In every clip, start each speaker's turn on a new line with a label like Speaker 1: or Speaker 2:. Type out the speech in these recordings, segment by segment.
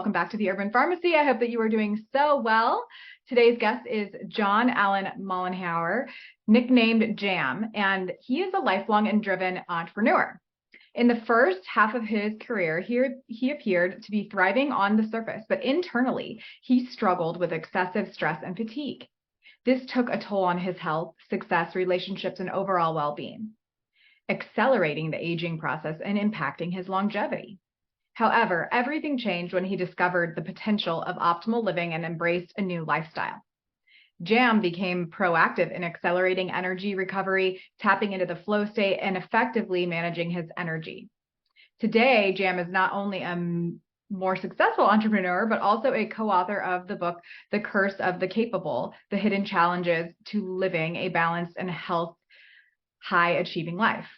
Speaker 1: welcome back to the Urban Pharmacy. I hope that you are doing so well. Today's guest is John Allen Mollenhauer, nicknamed Jam, and he is a lifelong and driven entrepreneur. In the first half of his career, he appeared to be thriving on the surface, but internally, he struggled with excessive stress and fatigue. This took a toll on his health, success, relationships, and overall well-being, accelerating the aging process and impacting his longevity. However, everything changed when he discovered the potential of optimal living and embraced a new lifestyle. Jam became proactive in accelerating energy recovery, tapping into the flow state, and effectively managing his energy. Today, Jam is not only a more successful entrepreneur, but also a co-author of the book, The Curse of the Capable: The Hidden Challenges to Living a Balanced and Health High Achieving Life.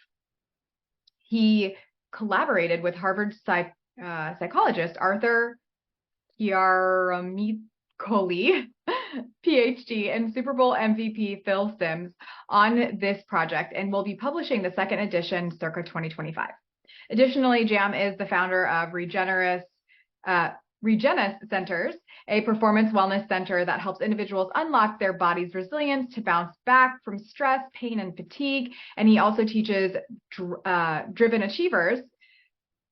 Speaker 1: He collaborated with Harvard Psychologist Arthur Ciaramicoli, PhD, and Superbowl MVP Phil Simms on this project, and will be publishing the second edition circa 2025. Additionally, Jam is the founder of Regenus Centers, a performance wellness center that helps individuals unlock their body's resilience to bounce back from stress, pain, and fatigue. And he also teaches driven achievers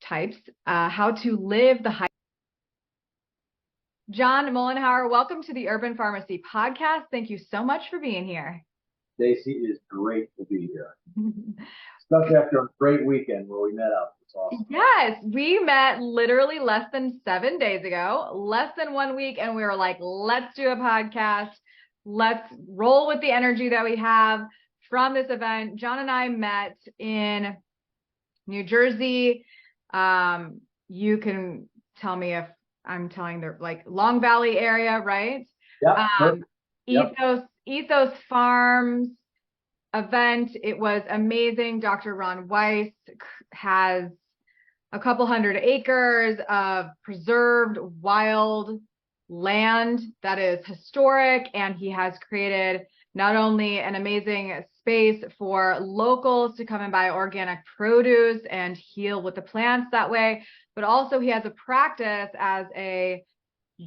Speaker 1: types how to live the high. John Mollenhauer, welcome to the Urban Pharmacy podcast. Thank you so much for being here.
Speaker 2: Stacey, it is great to be here. Especially after a great weekend where we met up. It's awesome.
Speaker 1: Yes, we met literally less than 7 days ago, less than 1 week, and we were like, let's do a podcast. Let's roll with the energy that we have from this event. John and I met in New Jersey. You can tell me if I'm telling the Long Valley area, right?
Speaker 2: Yeah.
Speaker 1: Ethos Farms event. It was amazing. Dr. Ron Weiss has a couple hundred acres of preserved wild land that is historic, and he has created not only an amazing space for locals to come and buy organic produce and heal with the plants that way, but also he has a practice as a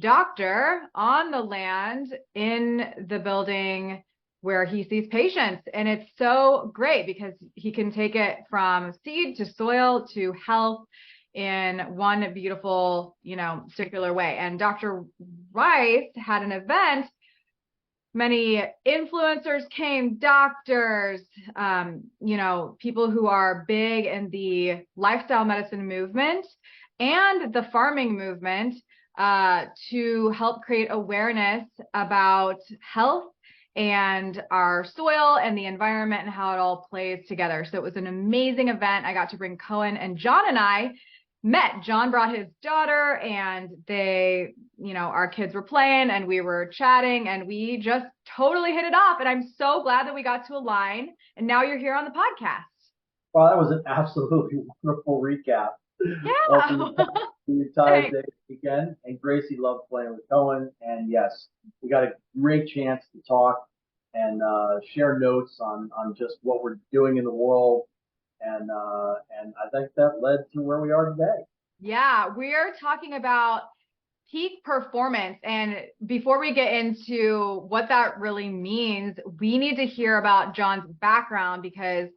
Speaker 1: doctor on the land in the building where he sees patients. And it's so great because he can take it from seed to soil to health in one beautiful, circular way. And Dr. Rice had an event. Many influencers came, doctors, people who are big in the lifestyle medicine movement and the farming movement to help create awareness about health and our soil and the environment and how it all plays together. So it was an amazing event. I got to bring Cohen, and John and I met. John brought his daughter, and they, our kids were playing and we were chatting, and we just totally hit it off. And I'm so glad that we got to align, and now you're here on the podcast.
Speaker 2: Well, that was an absolutely wonderful recap.
Speaker 1: Yeah.
Speaker 2: Of the entire day weekend, and Gracie loved playing with Cohen. And yes, we got a great chance to talk and share notes on just what we're doing in the world. And I think that led to where we are today.
Speaker 1: Yeah, we're talking about peak performance. And before we get into what that really means, we need to hear about John's background, because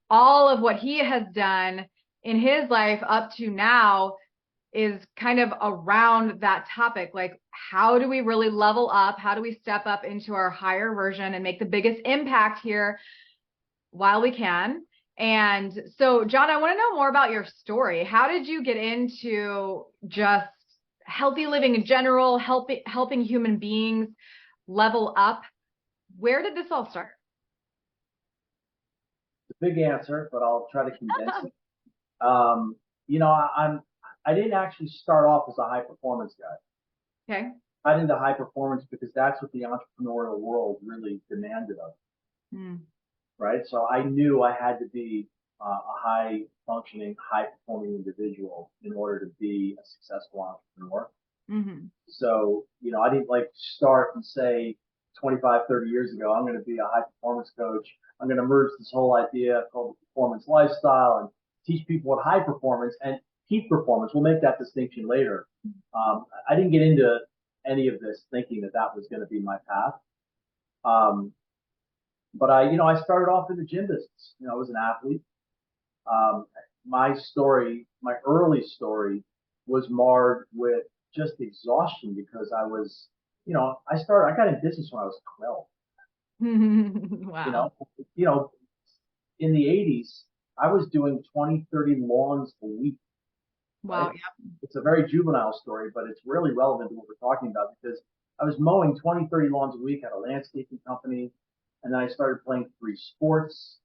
Speaker 1: all of what he has done in his life up to now is kind of around that topic. Like, how do we really level up? How do we step up into our higher version and make the biggest impact here while we can? And so, John, I want to know more about your story. How did you get into just healthy living in general, helping human beings level up? Where did this all start?
Speaker 2: It's a big answer, but I'll try to condense it. I didn't actually start off as a high performance guy.
Speaker 1: Okay.
Speaker 2: I got into high performance because that's what the entrepreneurial world really demanded of me. Right? So I knew I had to be a high functioning, high performing individual in order to be a successful entrepreneur. Mm-hmm. So, I didn't start and say 25, 30 years ago, I'm going to be a high performance coach. I'm going to merge this whole idea called the performance lifestyle and teach people what high performance. And peak performance. We'll make that distinction later. I didn't get into any of this thinking that that was going to be my path. But I started off in the gym business. I was an athlete. My early story was marred with just exhaustion because I was, I got in business when I was 12.
Speaker 1: Wow.
Speaker 2: In the 80s, I was doing 20, 30 lawns a week.
Speaker 1: Wow.
Speaker 2: Right?
Speaker 1: Yep.
Speaker 2: It's a very juvenile story, but it's really relevant to what we're talking about because I was mowing 20, 30 lawns a week at a landscaping company. And then I started playing 3 sports,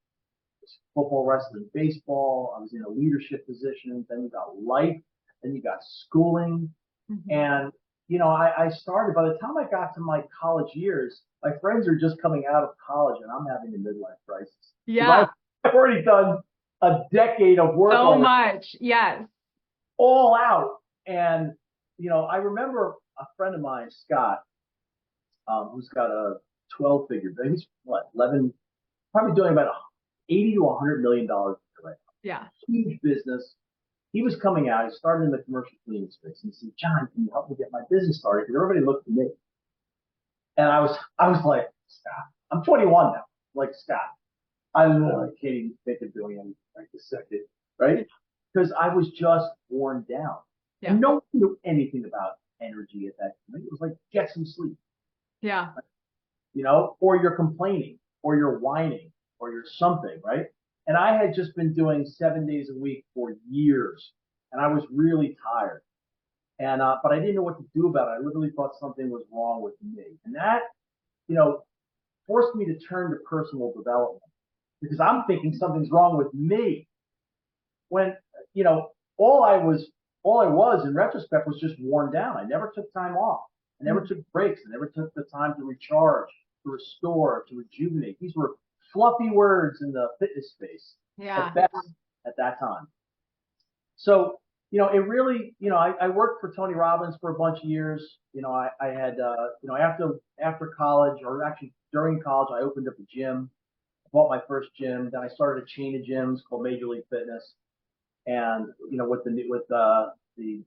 Speaker 2: football, wrestling, baseball. I was in a leadership position. Then you got life. Then you got schooling. And, I started, by the time I got to my college years, my friends are just coming out of college and I'm having a midlife crisis.
Speaker 1: Yeah.
Speaker 2: I've already done a decade of work.
Speaker 1: So much. Yes.
Speaker 2: All out. And, I remember a friend of mine, Scott, who's got a 12-figure, he's 11, probably doing about $80 to $100 million right now.
Speaker 1: Yeah.
Speaker 2: Huge business. He was coming out. He started in the commercial cleaning space. And he said, John, can you help me get my business started? Because everybody looked at me. And I was like, Scott, I'm 21 now. Like, Scott, I literally can't even think of doing anything right this second, right? Because I was just worn down. Yeah. And no one knew anything about energy at that point. It was like, get some sleep.
Speaker 1: Yeah.
Speaker 2: Or you're complaining, or you're whining, or you're something, right? And I had just been doing 7 days a week for years, and I was really tired. And but I didn't know what to do about it. I literally thought something was wrong with me, and that, forced me to turn to personal development because I'm thinking something's wrong with me. When all I was in retrospect was just worn down. I never took time off. I never took breaks. I never took the time to recharge, to restore, to rejuvenate. These were fluffy words in the fitness space at best at that time. So, it really, I worked for Tony Robbins for a bunch of years. I had, after college, or actually during college, I opened up a gym, bought my first gym. Then I started a chain of gyms called Major League Fitness. And, with the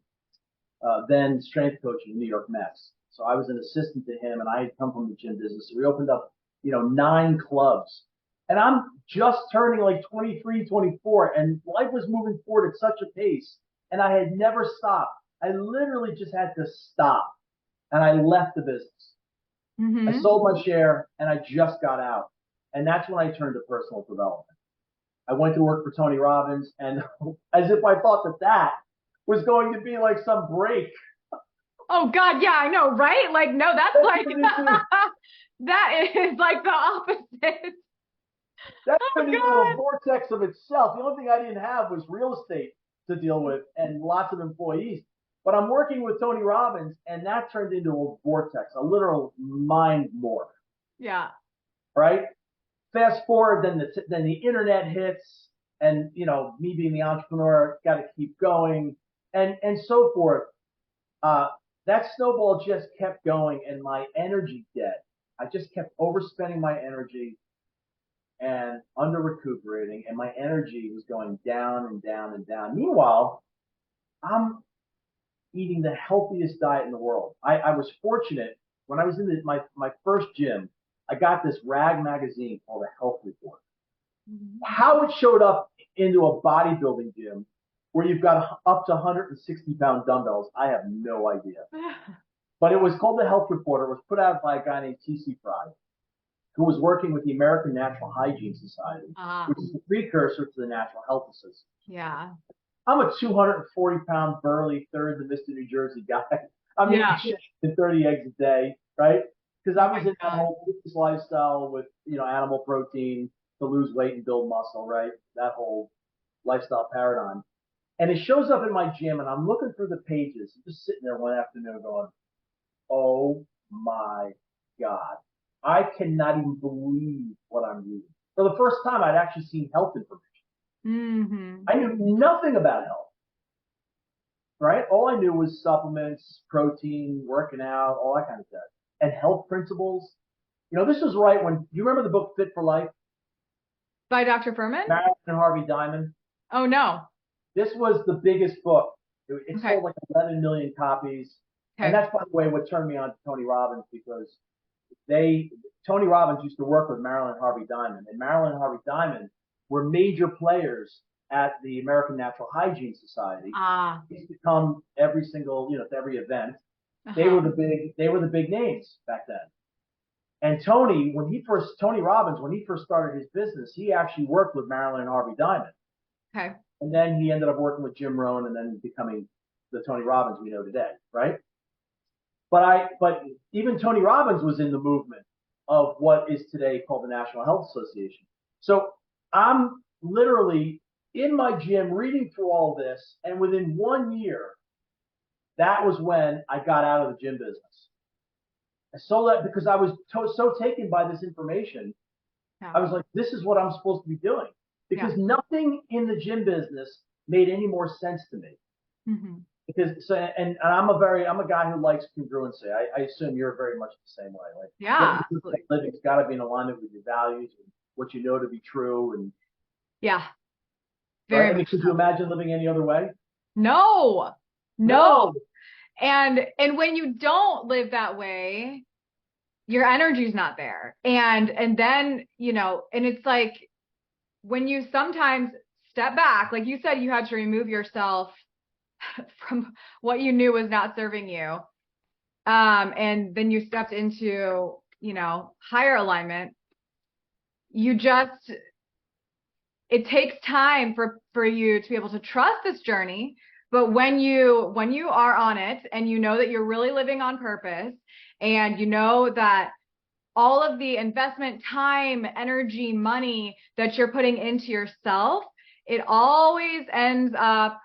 Speaker 2: then strength coach of the New York Mets. So I was an assistant to him, and I had come from the gym business. So we opened up, 9 clubs. And I'm just turning like 23, 24, and life was moving forward at such a pace, and I had never stopped. I literally just had to stop, and I left the business. I sold my share, and I just got out. And that's when I turned to personal development. I went to work for Tony Robbins, and as if I thought that was going to be like some break.
Speaker 1: Oh God, yeah, I know, right? Like, no, that's like that is like the opposite.
Speaker 2: That's turned into a vortex of itself. The only thing I didn't have was real estate to deal with and lots of employees. But I'm working with Tony Robbins, and that turned into a vortex, a literal mind morph.
Speaker 1: Yeah.
Speaker 2: Right? Fast forward, then the internet hits, and me being the entrepreneur, got to keep going, and so forth. That snowball just kept going, and my energy debt. I just kept overspending my energy and under recuperating, and my energy was going down and down and down. Meanwhile, I'm eating the healthiest diet in the world. I was fortunate when I was in my first gym. I got this rag magazine called a Health Report. How it showed up into a bodybuilding gym where you've got up to 160-pound dumbbells, I have no idea. But it was called the Health Report. It was put out by a guy named T.C. Fry, who was working with the American Natural Hygiene Society, which is the precursor to the Natural Health Association.
Speaker 1: Yeah.
Speaker 2: I'm a 240-pound burly third in the Mr. New Jersey guy. I'm eating 30 eggs a day, right? Because I was in that whole fitness lifestyle with, animal protein to lose weight and build muscle, right? That whole lifestyle paradigm. And it shows up in my gym, and I'm looking through the pages, just sitting there one afternoon going, oh my God. I cannot even believe what I'm reading. For the first time, I'd actually seen health information. I knew nothing about health, right? All I knew was supplements, protein, working out, all that kind of stuff. And health principles. This was right when, do you remember the book Fit for Life?
Speaker 1: By Dr. Furman?
Speaker 2: Marilyn and Harvey Diamond.
Speaker 1: Oh, no.
Speaker 2: This was the biggest book. It
Speaker 1: Okay.
Speaker 2: sold like 11 million copies.
Speaker 1: Okay.
Speaker 2: And that's, by the way, what turned me on to Tony Robbins, because Tony Robbins used to work with Marilyn and Harvey Diamond, and Marilyn and Harvey Diamond were major players at the American Natural Hygiene Society. They used to come every single, to every event. They were the big names back then. And Tony Robbins, when he first started his business, he actually worked with Marilyn and Harvey Diamond.
Speaker 1: Okay.
Speaker 2: And then he ended up working with Jim Rohn and then becoming the Tony Robbins we know today, right? But even Tony Robbins was in the movement of what is today called the National Health Association. So I'm literally in my gym reading through all this, and within 1 year, that was when I got out of the gym business. I sold that because I was so taken by this information. Yeah. I was like, this is what I'm supposed to be doing, because nothing in the gym business made any more sense to me. Mm-hmm. Because and I'm a guy who likes congruency. I assume you're very much the same way. Like,
Speaker 1: yeah,
Speaker 2: living's got to be in alignment with your values and what you know to be true. And
Speaker 1: yeah, very.
Speaker 2: Right? I mean, could you imagine living any other way?
Speaker 1: No. And when you don't live that way, your energy's not there. And then, and it's like when you sometimes step back, like you said, you had to remove yourself from what you knew was not serving you. And then you stepped into, higher alignment. It takes time for you to be able to trust this journey. But when you are on it and you know that you're really living on purpose, and you know that all of the investment, time, energy, money that you're putting into yourself, it always ends up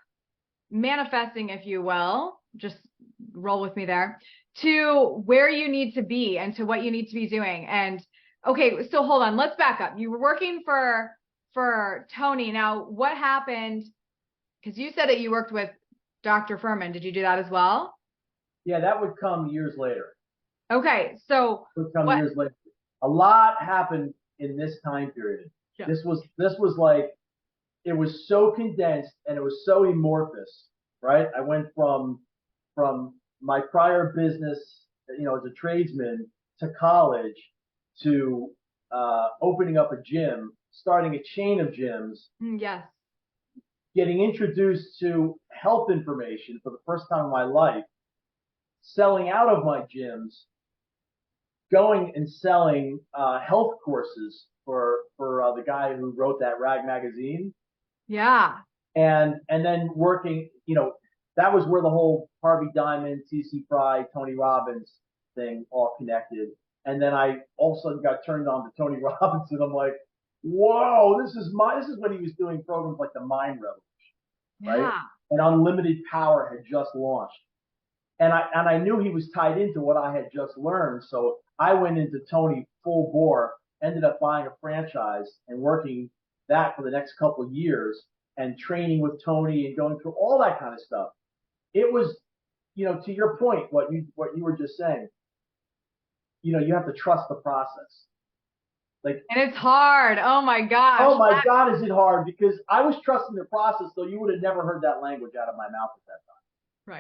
Speaker 1: manifesting, if you will, just roll with me there, to where you need to be and to what you need to be doing. And okay, so hold on, let's back up. You were working for Tony. Now, what happened? Because you said that you worked with Dr. Furman. Did you do that as well?
Speaker 2: Yeah, that would come years later.
Speaker 1: Okay, so
Speaker 2: years later. A lot happened in this time period. Yeah. This was like, it was so condensed and it was so amorphous, right? I went from my prior business, as a tradesman, to college, to opening up a gym, starting a chain of gyms.
Speaker 1: Yes.
Speaker 2: Getting introduced to health information for the first time in my life, selling out of my gyms, going and selling health courses for the guy who wrote that rag magazine.
Speaker 1: Yeah.
Speaker 2: And then working, that was where the whole Harvey Diamond, T.C. Fry, Tony Robbins thing all connected. And then I all of a sudden got turned on to Tony Robbins, and I'm like, whoa, this is when he was doing programs like the Mind Revolution, right? And Unlimited Power had just launched. And I knew he was tied into what I had just learned. So I went into Tony full bore, ended up buying a franchise and working that for the next couple of years and training with Tony and going through all that kind of stuff. It was, to your point, what you were just saying, you have to trust the process. And
Speaker 1: it's hard. Oh my gosh.
Speaker 2: Oh my God, is it hard? Because I was trusting the process, so you would have never heard that language out of my mouth at that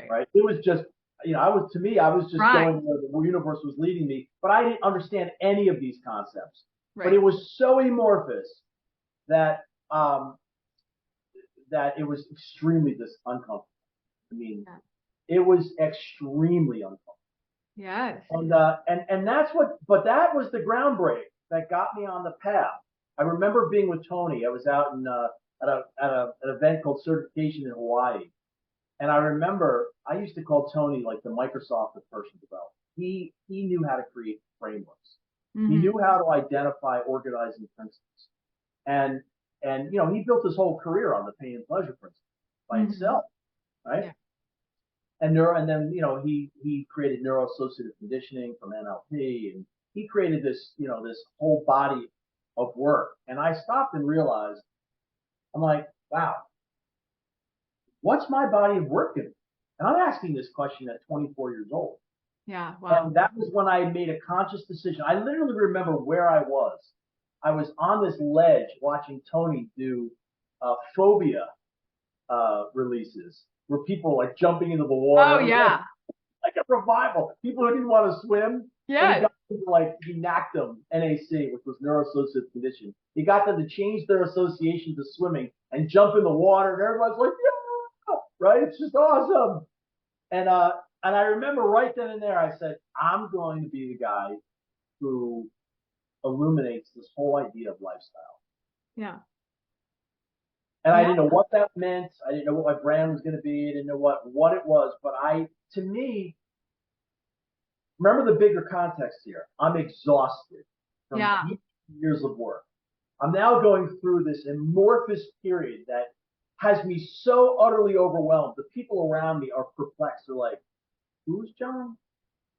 Speaker 2: time. Right. It was just, I was just going where the universe was leading me, but I didn't understand any of these concepts. Right. But it was so amorphous that it was extremely uncomfortable. I mean, it was extremely uncomfortable.
Speaker 1: Yes.
Speaker 2: And but that was the ground break that got me on the path. I remember being with Tony. I was out at an event called Certification in Hawaii. And I remember I used to call Tony like the Microsoft of personal development. He knew how to create frameworks. Mm-hmm. He knew how to identify organizing principles. And he built his whole career on the pain and pleasure principle by himself, right? Yeah. And then he created neuroassociative conditioning from NLP, and he created this this whole body of work. And I stopped and realized, I'm like, wow, what's my body of work in? And I'm asking this question at 24 years old.
Speaker 1: Yeah, wow.
Speaker 2: And that was when I made a conscious decision. I literally remember where I was. I was on this ledge watching Tony do phobia releases where people like jumping into the water.
Speaker 1: Oh yeah.
Speaker 2: Like a revival. People who didn't want to swim.
Speaker 1: Yeah.
Speaker 2: He got people like he knacked them, NAC, which was neuroassociative condition. He got them to change their association to swimming and jump in the water, and everyone's like, yeah, right? It's just awesome. And I remember right then and there, I said, I'm going to be the guy who illuminates this whole idea of lifestyle.
Speaker 1: Yeah.
Speaker 2: And I didn't know what that meant. I didn't know what my brand was going to be. I didn't know what it was. But to me, remember the bigger context here. I'm exhausted from years of work. I'm now going through this amorphous period that has me so utterly overwhelmed. The people around me are perplexed. They're like, who's John?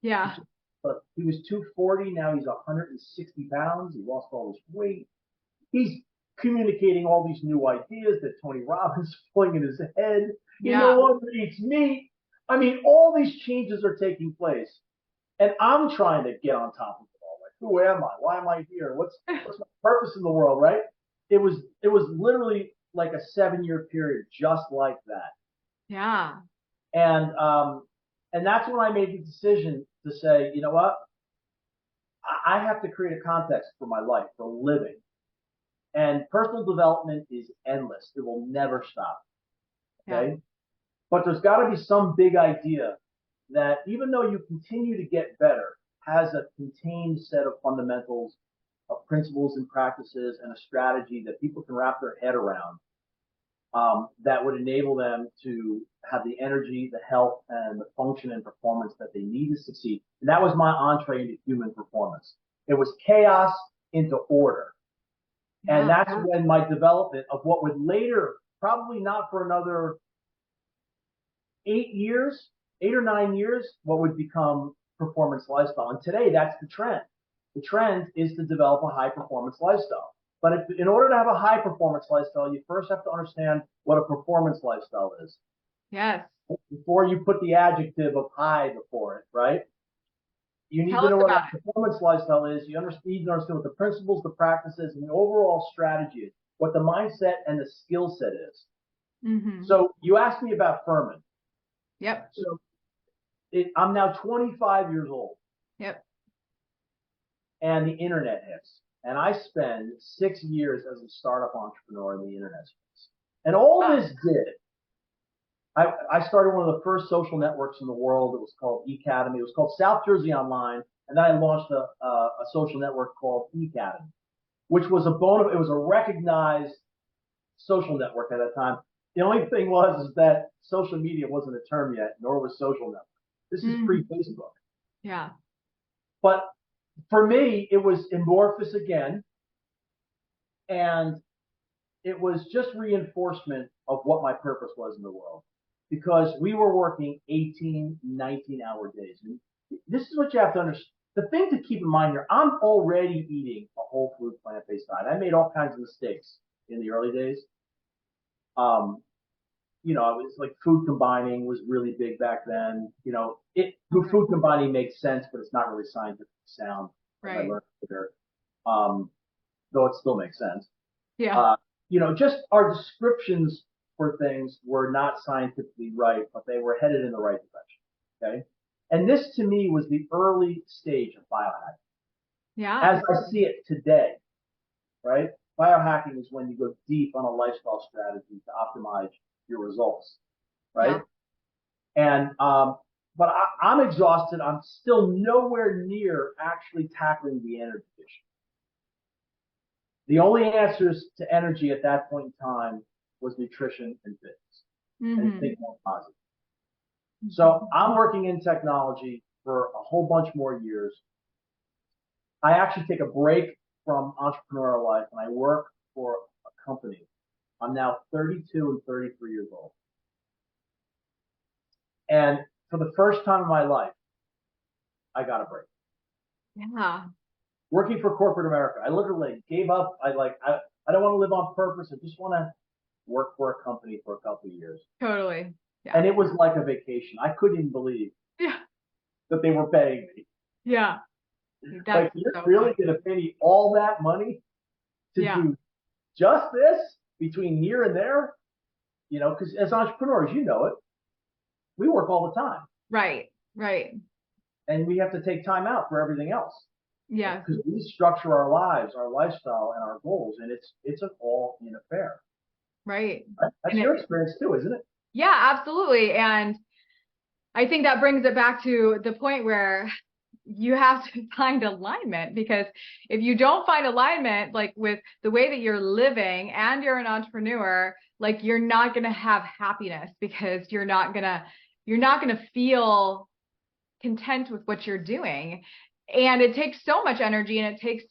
Speaker 1: Yeah.
Speaker 2: But he was 240. Now he's 160 pounds. He lost all his weight. He's communicating all these new ideas that Tony Robbins is pulling in his head. He no longer eats meat. I mean, all these changes are taking place. And I'm trying to get on top of it all. Like, who am I? Why am I here? What's my purpose in the world, right? It was literally like a 7-year period just like that.
Speaker 1: Yeah.
Speaker 2: And that's when I made the decision to say, you know what? I have to create a context for my life, for living. And personal development is endless. It will never stop. Okay? Yeah. But there's got to be some big idea that even though you continue to get better, has a contained set of fundamentals, of principles and practices and a strategy that people can wrap their head around that would enable them to have the energy, the health, and the function and performance that they need to succeed. And that was my entree into human performance. It was chaos into order. And that's when my development of what would later, probably not for another 8 or 9 years, what would become performance lifestyle. And today, that's the trend. The trend is to develop a high performance lifestyle. But in order to have a high performance lifestyle, you first have to understand what a performance lifestyle is.
Speaker 1: Yes.
Speaker 2: Before you put the adjective of high before it, right? You need to know what a performance lifestyle is. You need to understand what the principles, the practices, and the overall strategy is, what the mindset and the skill set is. Mm-hmm. So you asked me about Furman.
Speaker 1: Yep.
Speaker 2: So I'm now 25 years old.
Speaker 1: Yep.
Speaker 2: And the internet hits. And I spend 6 years as a startup entrepreneur in the internet space. And all this did, I started one of the first social networks in the world. It was called eAcademy. It was called South Jersey Online. And then I launched a social network called eAcademy, which was it was a recognized social network at that time. The only thing was is that social media wasn't a term yet, nor was social network. This is pre-Facebook.
Speaker 1: Yeah.
Speaker 2: But for me, it was amorphous again. And it was just reinforcement of what my purpose was in the world. Because we were working 18, 19-hour days. And this is what you have to understand. The thing to keep in mind here, I'm already eating a whole food plant-based diet. I made all kinds of mistakes in the early days. You know, it was like food combining was really big back then. You know, food combining makes sense, but it's not really scientifically sound.
Speaker 1: Right.
Speaker 2: I learned later, though it still makes sense.
Speaker 1: Yeah.
Speaker 2: You know, just our descriptions for things were not scientifically right, but they were headed in the right direction. Okay. And this to me was the early stage of biohacking.
Speaker 1: Yeah.
Speaker 2: As I see it today, right? Biohacking is when you go deep on a lifestyle strategy to optimize your results, right? Yeah. And but I'm exhausted. I'm still nowhere near actually tackling the energy issue. The only answers to energy at that point in time was nutrition and fitness, and think more positive. So I'm working in technology for a whole bunch more years. I actually take a break from entrepreneurial life and I work for a company. I'm now 32 and 33 years old. And for the first time in my life, I got a break.
Speaker 1: Yeah.
Speaker 2: Working for corporate America, I literally gave up. I don't want to live on purpose. I just want to work for a company for a couple of years.
Speaker 1: Totally. Yeah.
Speaker 2: And it was like a vacation. I couldn't even believe that they were paying me.
Speaker 1: Yeah.
Speaker 2: Like, you're really going to pay me all that money to do just this between here and there? You know, because as entrepreneurs, you know it, we work all the time.
Speaker 1: Right.
Speaker 2: And we have to take time out for everything else.
Speaker 1: Yeah.
Speaker 2: Because we structure our lives, our lifestyle, and our goals, and it's an all-in affair.
Speaker 1: Right.
Speaker 2: That's your experience too, isn't it?
Speaker 1: Yeah, absolutely. And I think that brings it back to the point where you have to find alignment, because if you don't find alignment, like with the way that you're living and you're an entrepreneur, like you're not going to have happiness, because you're not going to feel content with what you're doing. And it takes so much energy, and it takes,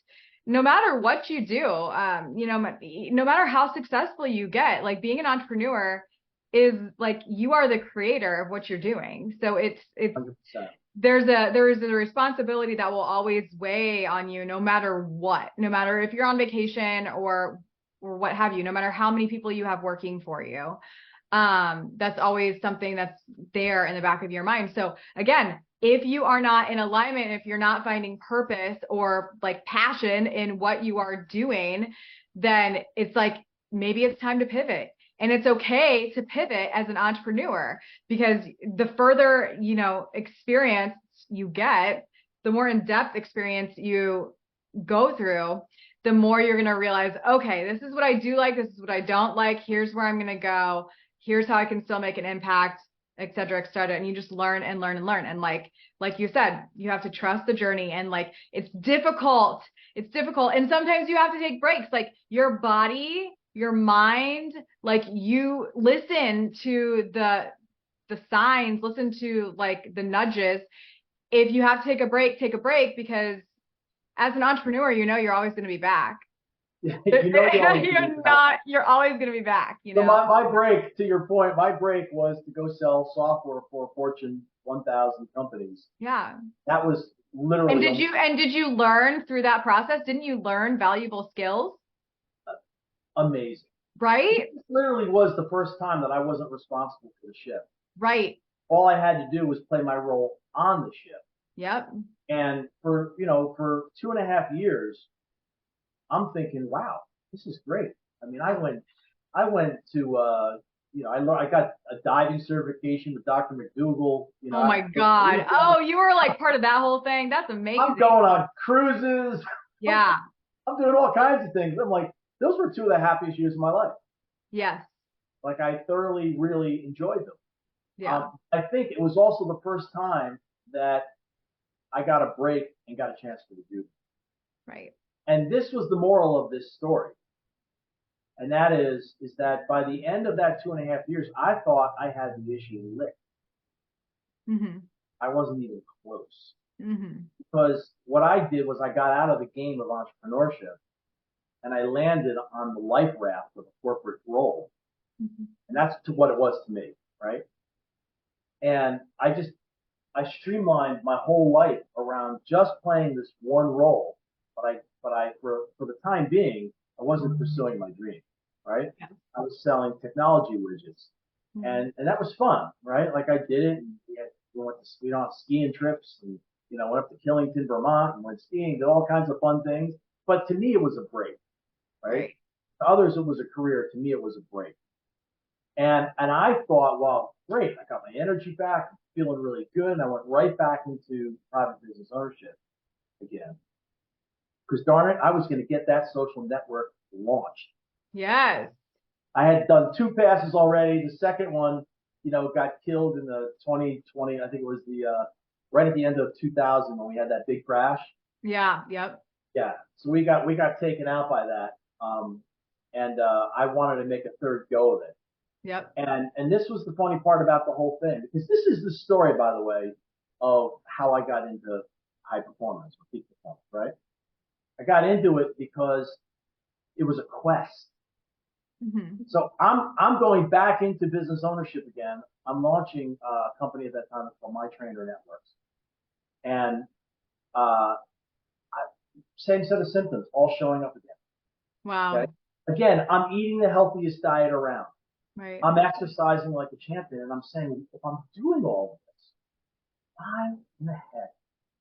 Speaker 1: no matter what you do, no matter how successful you get, like being an entrepreneur is like, you are the creator of what you're doing. So it's
Speaker 2: 100%.
Speaker 1: there is a responsibility that will always weigh on you, no matter what, no matter if you're on vacation or what have you, no matter how many people you have working for you. That's always something that's there in the back of your mind. So again, if you are not in alignment, if you're not finding purpose or like passion in what you are doing, then it's like, maybe it's time to pivot. And it's okay to pivot as an entrepreneur, because the further, experience you get, the more in-depth experience you go through, the more you're going to realize, okay, this is what I do like, this is what I don't like, here's where I'm going to go, here's how I can still make an impact, et cetera, et cetera. And you just learn and learn and learn. And like you said, you have to trust the journey. And like, it's difficult. And sometimes you have to take breaks. Like your body, your mind, like you listen to the signs, listen to like the nudges. If you have to take a break, because as an entrepreneur, you're always going to be back. You're always going to be back.
Speaker 2: So my break, to your point, my break was to go sell software for Fortune 1000 companies.
Speaker 1: Yeah.
Speaker 2: That was literally.
Speaker 1: And did you learn through that process? Didn't you learn valuable skills?
Speaker 2: Amazing.
Speaker 1: Right?
Speaker 2: It literally was the first time that I wasn't responsible for the ship.
Speaker 1: Right.
Speaker 2: All I had to do was play my role on the ship.
Speaker 1: Yep.
Speaker 2: And for 2.5 years, I'm thinking, wow, this is great. I mean, I went to, I got a diving certification with Dr. McDougall.
Speaker 1: Oh my God. Oh, you were like part of that whole thing. That's amazing.
Speaker 2: I'm going on cruises.
Speaker 1: Yeah.
Speaker 2: I'm doing all kinds of things. I'm like, those were 2 of the happiest years of my life.
Speaker 1: Yes.
Speaker 2: Like I thoroughly, really enjoyed them.
Speaker 1: Yeah.
Speaker 2: I think it was also the first time that I got a break and got a chance to do.
Speaker 1: Right.
Speaker 2: And this was the moral of this story. And that is that by the end of that 2.5 years, I thought I had the issue licked.
Speaker 1: Mm-hmm.
Speaker 2: I wasn't even close.
Speaker 1: Mm-hmm.
Speaker 2: Because what I did was I got out of the game of entrepreneurship and I landed on the life raft of a corporate role. Mm-hmm. And that's what it was to me, right? And I streamlined my whole life around just playing this one role. But I for the time being, I wasn't pursuing my dream, right? Yeah. I was selling technology widgets, mm-hmm. and that was fun, right? Like I did it. And we went on skiing trips, and went up to Killington, Vermont, and went skiing, did all kinds of fun things. But to me, it was a break, right? To others, it was a career. To me, it was a break. And I thought, well, great, I got my energy back, I'm feeling really good, and I went right back into private business ownership again. Because darn it, I was going to get that social network launched.
Speaker 1: Yes.
Speaker 2: I had done 2 passes already. The second one, got killed in the 2020. I think it was right at the end of 2000 when we had that big crash.
Speaker 1: Yeah. Yep.
Speaker 2: Yeah. So we got taken out by that. And I wanted to make a third go of it.
Speaker 1: Yep.
Speaker 2: And this was the funny part about the whole thing, because this is the story, by the way, of how I got into high performance or peak performance, right? I got into it because it was a quest. Mm-hmm. So I'm going back into business ownership again. I'm launching a company at that time called My Trainer Networks, and same set of symptoms all showing up again.
Speaker 1: Wow. Okay?
Speaker 2: Again, I'm eating the healthiest diet around.
Speaker 1: Right.
Speaker 2: I'm exercising like a champion, and I'm saying, if I'm doing all of this, why in the heck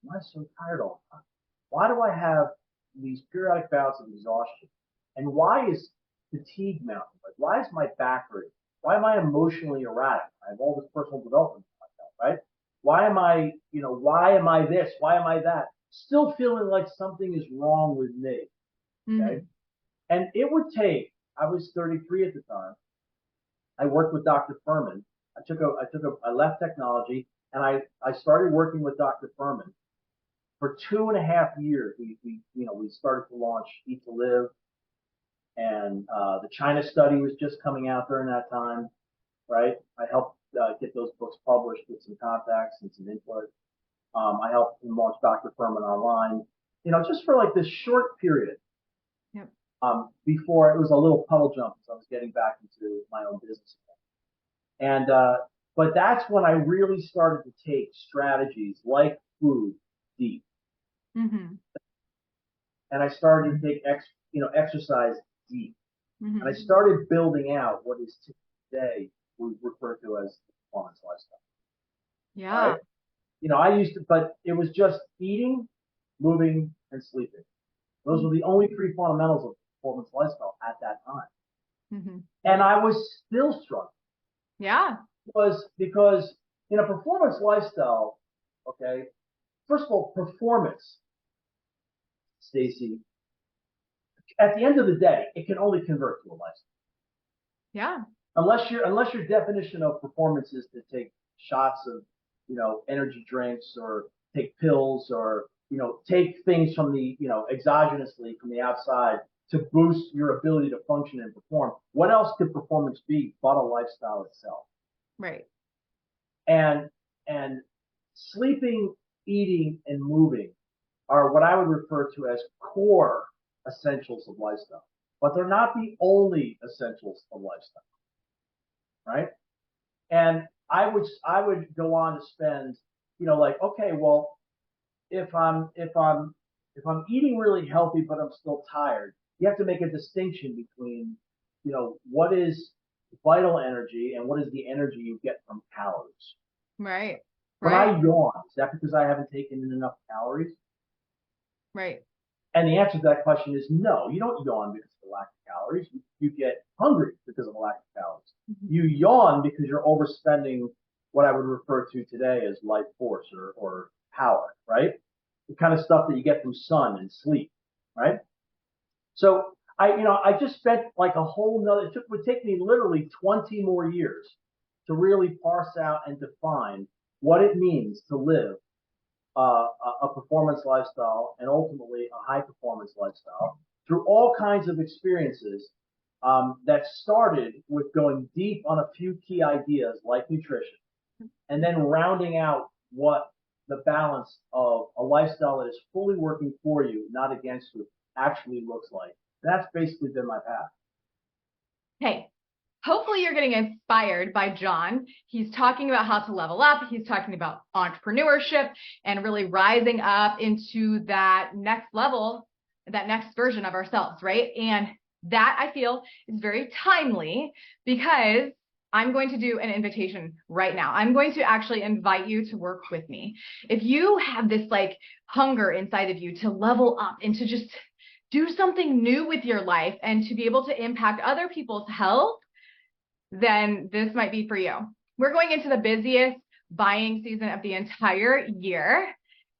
Speaker 2: am I so tired all the time? Why do I have these periodic bouts of exhaustion? And why is fatigue mounting? Like, why is my back hurting? Why am I emotionally erratic? I have all this personal development, right? Why am I, why am I this? Why am I that? Still feeling like something is wrong with me. Okay. Mm-hmm. And it would take, I was 33 at the time. I worked with Dr. Furman. I left technology and I started working with Dr. Furman for 2.5 years. We started to launch Eat to Live, and the China study was just coming out during that time, right? I helped get those books published with some contacts and some input. I helped him launch Dr. Furman online, just for like this short period.
Speaker 1: Yep.
Speaker 2: Before it was a little puddle jump as I was getting back into my own business again. And but that's when I really started to take strategies like food deep.
Speaker 1: Mm-hmm.
Speaker 2: And I started to take exercise deep. Mm-hmm. And I started building out what is today we refer to as the performance lifestyle.
Speaker 1: Yeah.
Speaker 2: Right? I used to, but it was just eating, moving, and sleeping. Those were the only 3 fundamentals of performance lifestyle at that time. Mm-hmm. And I was still struggling.
Speaker 1: Yeah.
Speaker 2: Because in a performance lifestyle, okay, first of all, performance, Stacy, at the end of the day, it can only convert to a lifestyle.
Speaker 1: Yeah.
Speaker 2: Unless your definition of performance is to take shots of, energy drinks or take pills or, take things from the, exogenously from the outside to boost your ability to function and perform. What else could performance be but a lifestyle itself?
Speaker 1: Right.
Speaker 2: And sleeping, eating, and moving are what I would refer to as core essentials of lifestyle. But they're not the only essentials of lifestyle. Right? And I would go on to spend, okay, well, if I'm eating really healthy but I'm still tired, you have to make a distinction between, what is vital energy and what is the energy you get from calories.
Speaker 1: Right.
Speaker 2: When I yawn, is that because I haven't taken in enough calories?
Speaker 1: Right.
Speaker 2: And the answer to that question is no. You don't yawn because of a lack of calories. You get hungry because of a lack of calories. Mm-hmm. You yawn because you're overspending what I would refer to today as life force or power, right? The kind of stuff that you get from sun and sleep, right? So I just spent like a whole nother, it would take me literally 20 more years to really parse out and define what it means to live a performance lifestyle and ultimately a high performance lifestyle through all kinds of experiences that started with going deep on a few key ideas like nutrition and then rounding out what the balance of a lifestyle that is fully working for you, not against you, actually looks like. That's basically been my path.
Speaker 1: Hey, hopefully you're getting inspired by John. He's talking about how to level up. He's talking about entrepreneurship and really rising up into that next level, that next version of ourselves, right? And that I feel is very timely because I'm going to do an invitation right now. I'm going to actually invite you to work with me. If you have this like hunger inside of you to level up and to just do something new with your life and to be able to impact other people's health, then this might be for you. We're going into the busiest buying season of the entire year,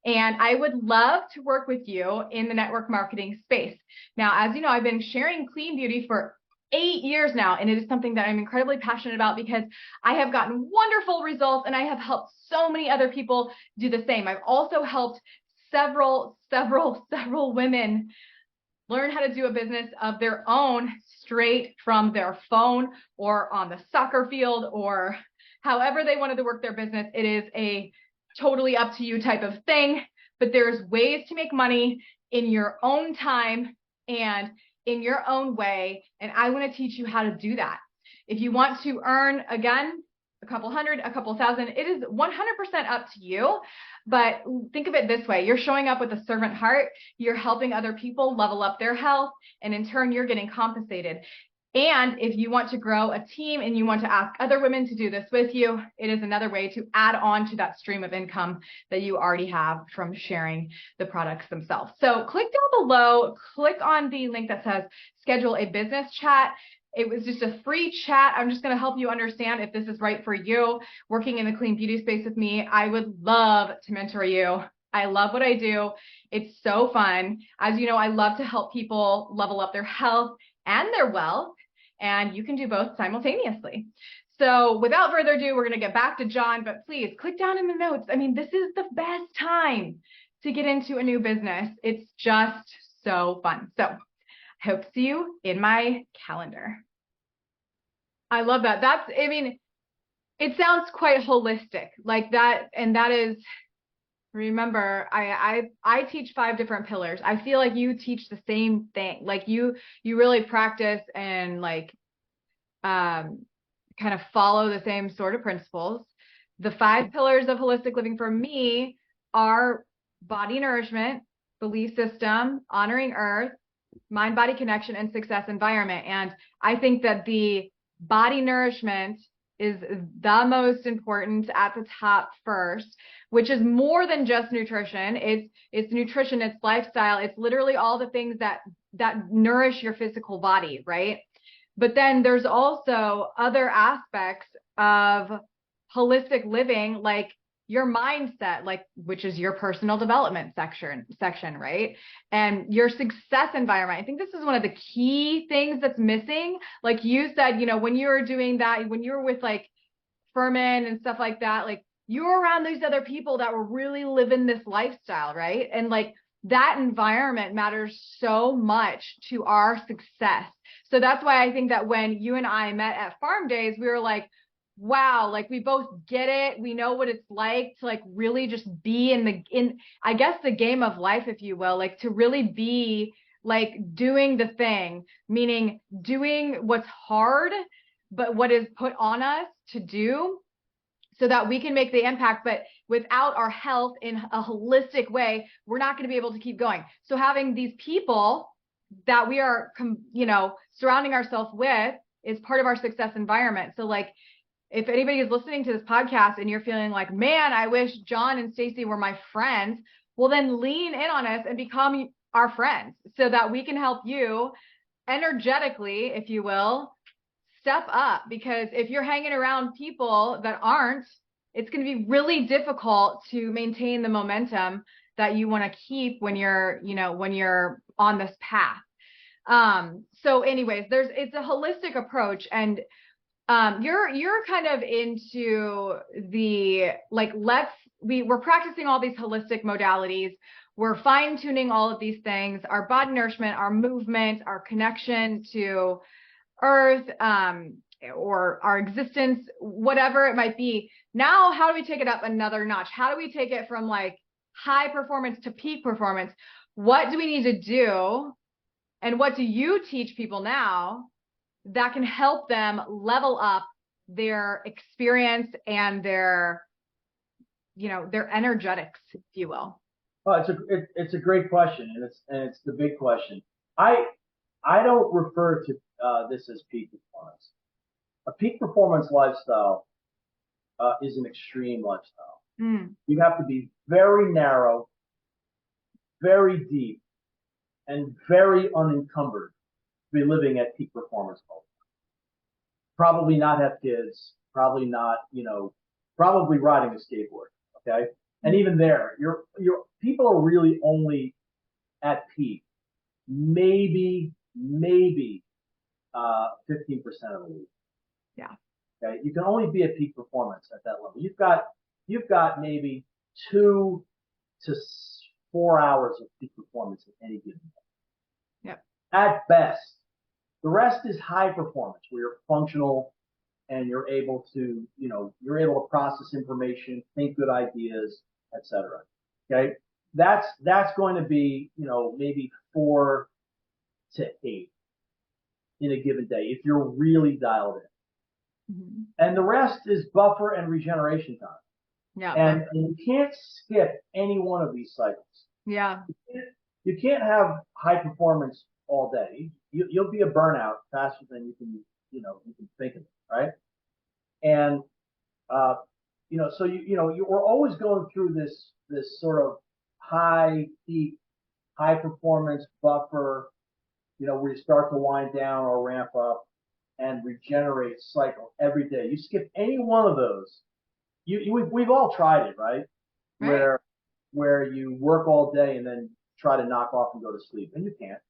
Speaker 1: and I would love to work with you in the network marketing space. Now, as you know, I've been sharing clean beauty for 8 years now, and it is something that I'm incredibly passionate about because I have gotten wonderful results and I have helped so many other people do the same. I've also helped several women learn how to do a business of their own straight from their phone or on the soccer field or however they wanted to work their business. It is a totally up to you type of thing, but there's ways to make money in your own time and in your own way. And I want to teach you how to do that. If you want to earn, again, a couple hundred, a couple thousand, it is 100% up to you. But think of it this way. You're showing up with a servant heart. You're helping other people level up their health. And in turn, you're getting compensated. And if you want to grow a team and you want to ask other women to do this with you, it is another way to add on to that stream of income that you already have from sharing the products themselves. So click down below, click on the link that says schedule a business chat. It was just a free chat. I'm just going to help you understand if this is right for you. Working in the clean beauty space with me, I would love to mentor you. I love what I do. It's so fun. As you know, I love to help people level up their health and their wealth, and you can do both simultaneously. So without further ado, we're going to get back to John, but please click down in the notes. I mean, this is the best time to get into a new business. It's just so fun. So I hope to see you in my calendar. I love that. I mean, it sounds quite holistic like that. And that is, remember, I teach 5 different pillars. I feel like you teach the same thing. Like you really practice and like, kind of follow the same sort of principles. The 5 pillars of holistic living for me are body nourishment, belief system, honoring earth, mind body connection, and success environment. And I think that the body nourishment is the most important at the top first, which is more than just nutrition. It's nutrition, it's lifestyle, it's literally all the things that nourish your physical body, right? But then there's also other aspects of holistic living, like your mindset, like, which is your personal development section, right? And your success environment. I think this is one of the key things that's missing. Like you said, you know, when you were doing that, when you were with like Furman and stuff like that, like you were around these other people that were really living this lifestyle, right? And like that environment matters so much to our success. So that's why I think that when you and I met at Farm Days, we were like, wow, like we both get it. We know what it's like to like really just be in I guess the game of life, if you will, like to really be like doing the thing, meaning doing what's hard, but what is put on us to do so that we can make the impact. But without our health in a holistic way, we're not going to be able to keep going. So having these people that we are, you know, surrounding ourselves with is part of our success environment. So like, if anybody is listening to this podcast and you're feeling like, man, I wish John and Stacy were my friends, well, then lean in on us and become our friends so that we can help you energetically, if you will, step up. Because if you're hanging around people that aren't, it's going to be really difficult to maintain the momentum that you want to keep when you're, you know, when you're on this path. So anyways, it's a holistic approach, and you're kind of into the like, we're practicing all these holistic modalities. We're fine tuning all of these things, our body nourishment, our movement, our connection to earth, or our existence, whatever it might be. Now, how do we take it up another notch? How do we take it from like high performance to peak performance? What do we need to do? And what do you teach people now that can help them level up their experience and their, you know, their energetics, if you will?
Speaker 2: Oh, it's a great question, and it's the big question. I don't refer to this as peak performance. A peak performance lifestyle is an extreme lifestyle. You have to be very narrow, very deep, and very unencumbered to be living at peak performance mode. Probably not have kids, probably not, you know, probably riding a skateboard, okay? And even there, your people are really only at peak, maybe 15% of the week.
Speaker 1: Yeah.
Speaker 2: Okay. You can only be at peak performance at that level. You've got maybe 2 to 4 hours of peak performance at any given day.
Speaker 1: Yep.
Speaker 2: At best. The rest is high performance, where you're functional and you're able to, you know, you're able to process information, think good ideas, etc. Okay. That's going to be, you know, maybe 4 to 8 in a given day if you're really dialed in. Mm-hmm. And the rest is buffer and regeneration time.
Speaker 1: Yeah.
Speaker 2: And you can't skip any one of these cycles.
Speaker 1: Yeah.
Speaker 2: You can't have high performance all day. You'll be a burnout faster than you can think of it, right? And you know, so we're always going through this sort of high peak, high performance buffer, you know, where you start to wind down or ramp up. and regenerate cycle every day. You skip any one of those, we've all tried it, right?
Speaker 1: Right.
Speaker 2: Where you work all day and then try to knock off and go to sleep, and you can't.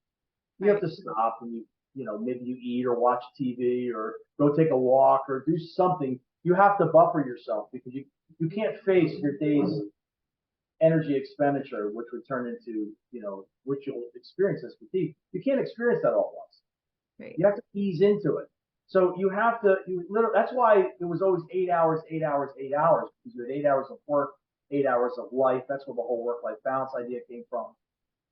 Speaker 2: You have
Speaker 1: Right.
Speaker 2: to stop and maybe you eat or watch TV or go take a walk or do something. You have to buffer yourself because you can't face your day's energy expenditure, which would turn into, which you'll experience as fatigue. You can't experience that all at once.
Speaker 1: Right.
Speaker 2: You have to ease into it. So you have to, literally, that's why it was always 8 hours, 8 hours, 8 hours, because you had 8 hours of work, 8 hours of life. That's where the whole work-life balance idea came from.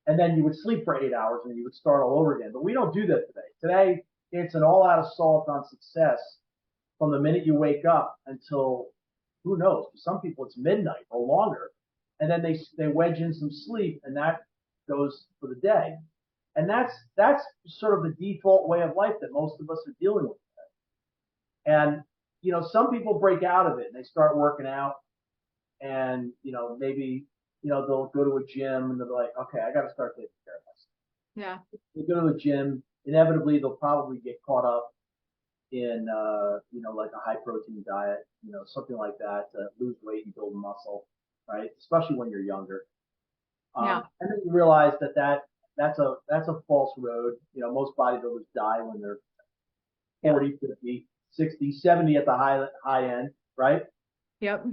Speaker 2: And then you would sleep for 8 hours and you would start all over again. But we don't do that today. Today, it's an all-out assault on success from the minute you wake up until, who knows, for some people it's midnight or longer. And then they wedge in some sleep and that goes for the day. And that's sort of the default way of life that most of us are dealing with today. And, some people break out of it and they start working out and, maybe, they'll go to a gym and they'll be like, okay, I got to start taking care of myself.
Speaker 1: Yeah.
Speaker 2: They go to the gym, inevitably they'll probably get caught up in, like a high protein diet, something like that to lose weight and build muscle, right? Especially when you're younger.
Speaker 1: Yeah.
Speaker 2: And then you realize that's a false road. Most bodybuilders die when they're 40, 50, 60, 70 at the high end, right?
Speaker 1: Yep.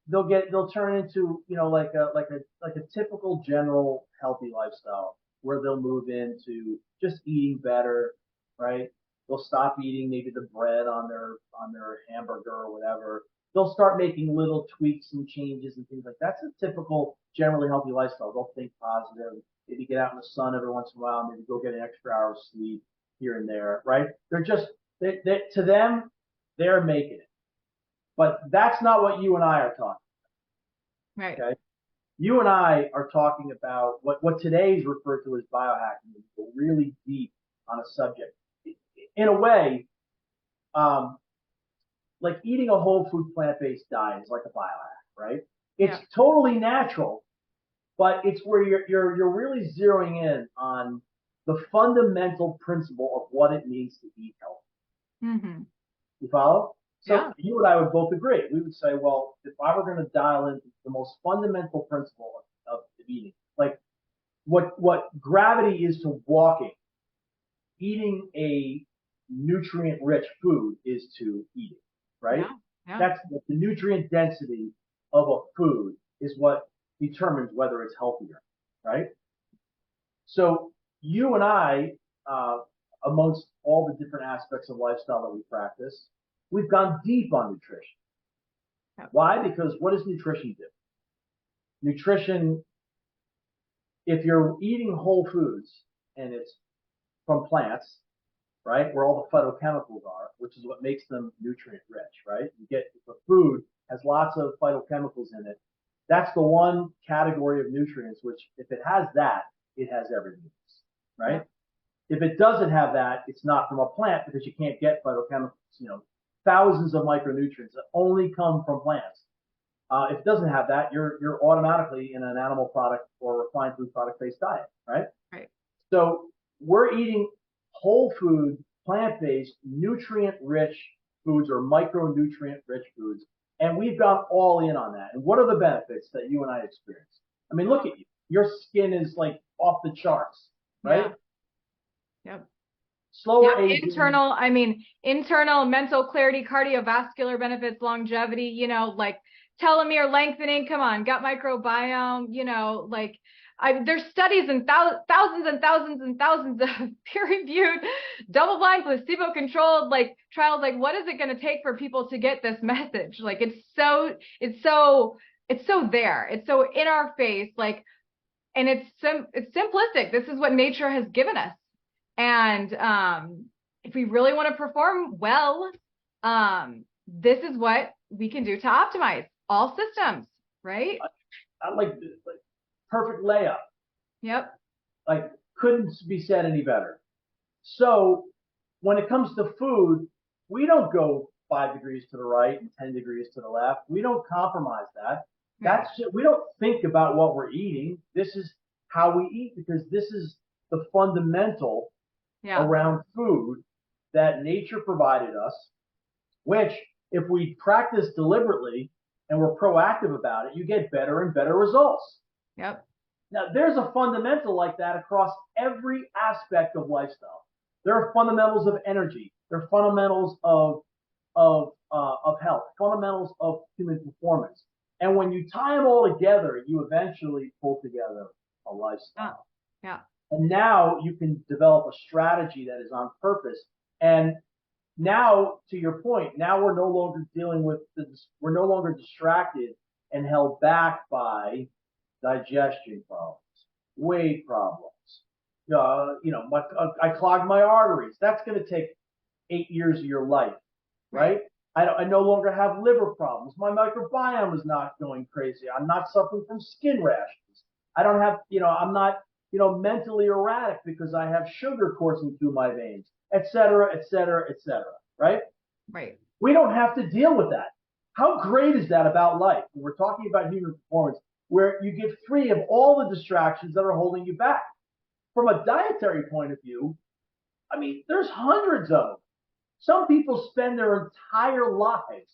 Speaker 2: They'll turn into, like a typical general healthy lifestyle where they'll move into just eating better, right? They'll stop eating maybe the bread on their hamburger or whatever. They'll start making little tweaks and changes and things like that. That's a typical generally healthy lifestyle. They'll think positive, maybe get out in the sun every once in a while, maybe go get an extra hour of sleep here and there, right? They're just to them, they're making it. But that's not what you and I are talking about.
Speaker 1: Right.
Speaker 2: Okay? You and I are talking about what today is referred to as biohacking. We go really deep on a subject. In a way, like eating a whole food plant-based diet is like a biohack, right? It's totally natural, but it's where you're really zeroing in on the fundamental principle of what it means to eat healthy.
Speaker 1: Mm-hmm.
Speaker 2: You follow? So you and I would both agree. We would say, well, if I were going to dial into the most fundamental principle of eating, like what gravity is to walking, eating a nutrient-rich food is to eat it, right?
Speaker 1: Yeah.
Speaker 2: That's the nutrient density of a food is what determines whether it's healthier, right? So you and I, amongst all the different aspects of lifestyle that we practice, we've gone deep on nutrition. Why? Because what does nutrition do? Nutrition, if you're eating whole foods and it's from plants, right, where all the phytochemicals are, which is what makes them nutrient rich, right? You get the food has lots of phytochemicals in it. That's the one category of nutrients which, if it has that, it has everything else, right? If it doesn't have that, it's not from a plant because you can't get phytochemicals, thousands of micronutrients that only come from plants. If it doesn't have that, you're automatically in an animal product or refined food product based diet, right?
Speaker 1: Right.
Speaker 2: So we're eating whole food, plant-based, nutrient-rich foods or micronutrient-rich foods, and we've gone all in on that. And what are the benefits that you and I experience? I mean, look at you. Your skin is like off the charts, right?
Speaker 1: Yep.
Speaker 2: Slower aging.
Speaker 1: Internal mental clarity, cardiovascular benefits, longevity, like telomere lengthening. Come on, gut microbiome, there's studies and thousands and thousands and thousands of peer-reviewed, double-blind, placebo-controlled trials. What is it going to take for people to get this message? It's so there. It's so in our face. And it's simplistic. This is what nature has given us. And if we really want to perform well, this is what we can do to optimize all systems, right?
Speaker 2: I like perfect layup.
Speaker 1: Yep.
Speaker 2: Couldn't be said any better. So when it comes to food, we don't go 5 degrees to the right and 10 degrees to the left. We don't compromise that. We don't think about what we're eating. This is how we eat because this is the fundamental around food that nature provided us, which if we practice deliberately and we're proactive about it, you get better and better results.
Speaker 1: Yep.
Speaker 2: Now, there's a fundamental like that across every aspect of lifestyle. There are fundamentals of energy. There are fundamentals of health, fundamentals of human performance. And when you tie them all together, you eventually pull together a lifestyle.
Speaker 1: Yeah.
Speaker 2: And now you can develop a strategy that is on purpose. And now, to your point, now we're no longer dealing with we're no longer distracted and held back by digestion problems, weight problems. I clogged my arteries. That's going to take 8 years of your life, right? I no longer have liver problems. My microbiome is not going crazy. I'm not suffering from skin rashes. I don't have, I'm not, mentally erratic because I have sugar coursing through my veins, et cetera, et cetera, et cetera, right?
Speaker 1: Right.
Speaker 2: We don't have to deal with that. How great is that about life? When we're talking about human performance, where you get free of all the distractions that are holding you back. From a dietary point of view, I mean, there's hundreds of them. Some people spend their entire lives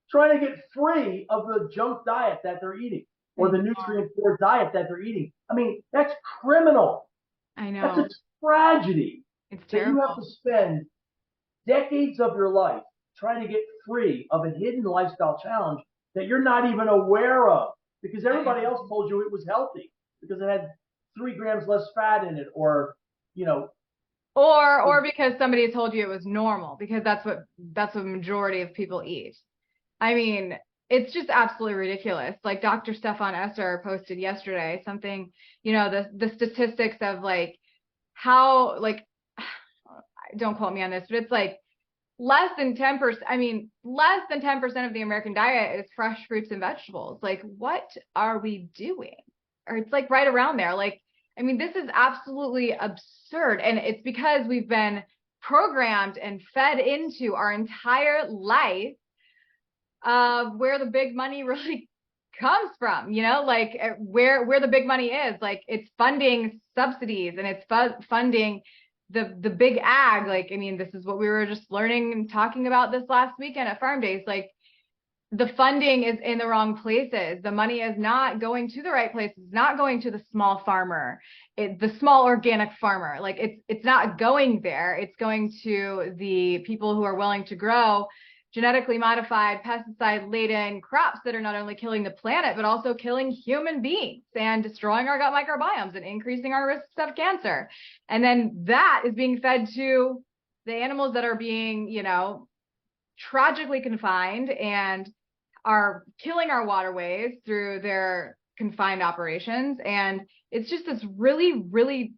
Speaker 2: trying to get free of the junk diet that they're eating or the nutrient-poor diet that they're eating. I mean, that's criminal.
Speaker 1: I know.
Speaker 2: That's a tragedy.
Speaker 1: It's terrible.
Speaker 2: That you have to spend decades of your life trying to get free of a hidden lifestyle challenge that you're not even aware of because everybody else told you it was healthy because it had 3 grams less fat in it or
Speaker 1: because somebody told you it was normal because that's what the majority of people eat. I mean, it's just absolutely ridiculous. Like Dr. Stefan Esser posted yesterday something, the statistics of like how, like, don't quote me on this, but it's like less than 10%. I mean, less than 10% of the American diet is fresh fruits and vegetables. Like, what are we doing? Or it's like right around there. Like, I mean, this is absolutely absurd. And it's because we've been programmed and fed into our entire life of where the big money really comes from, like where the big money is. Like it's funding subsidies and it's funding the big ag. Like, I mean, this is what we were just learning and talking about this last weekend at Farm Days. Like the funding is in the wrong places. The money is not going to the right places. It's not going to the small farmer, the small organic farmer. Like it's not going there. It's going to the people who are willing to grow genetically modified, pesticide-laden crops that are not only killing the planet, but also killing human beings and destroying our gut microbiomes and increasing our risks of cancer. And then that is being fed to the animals that are being, tragically confined and are killing our waterways through their confined operations. And it's just this really, really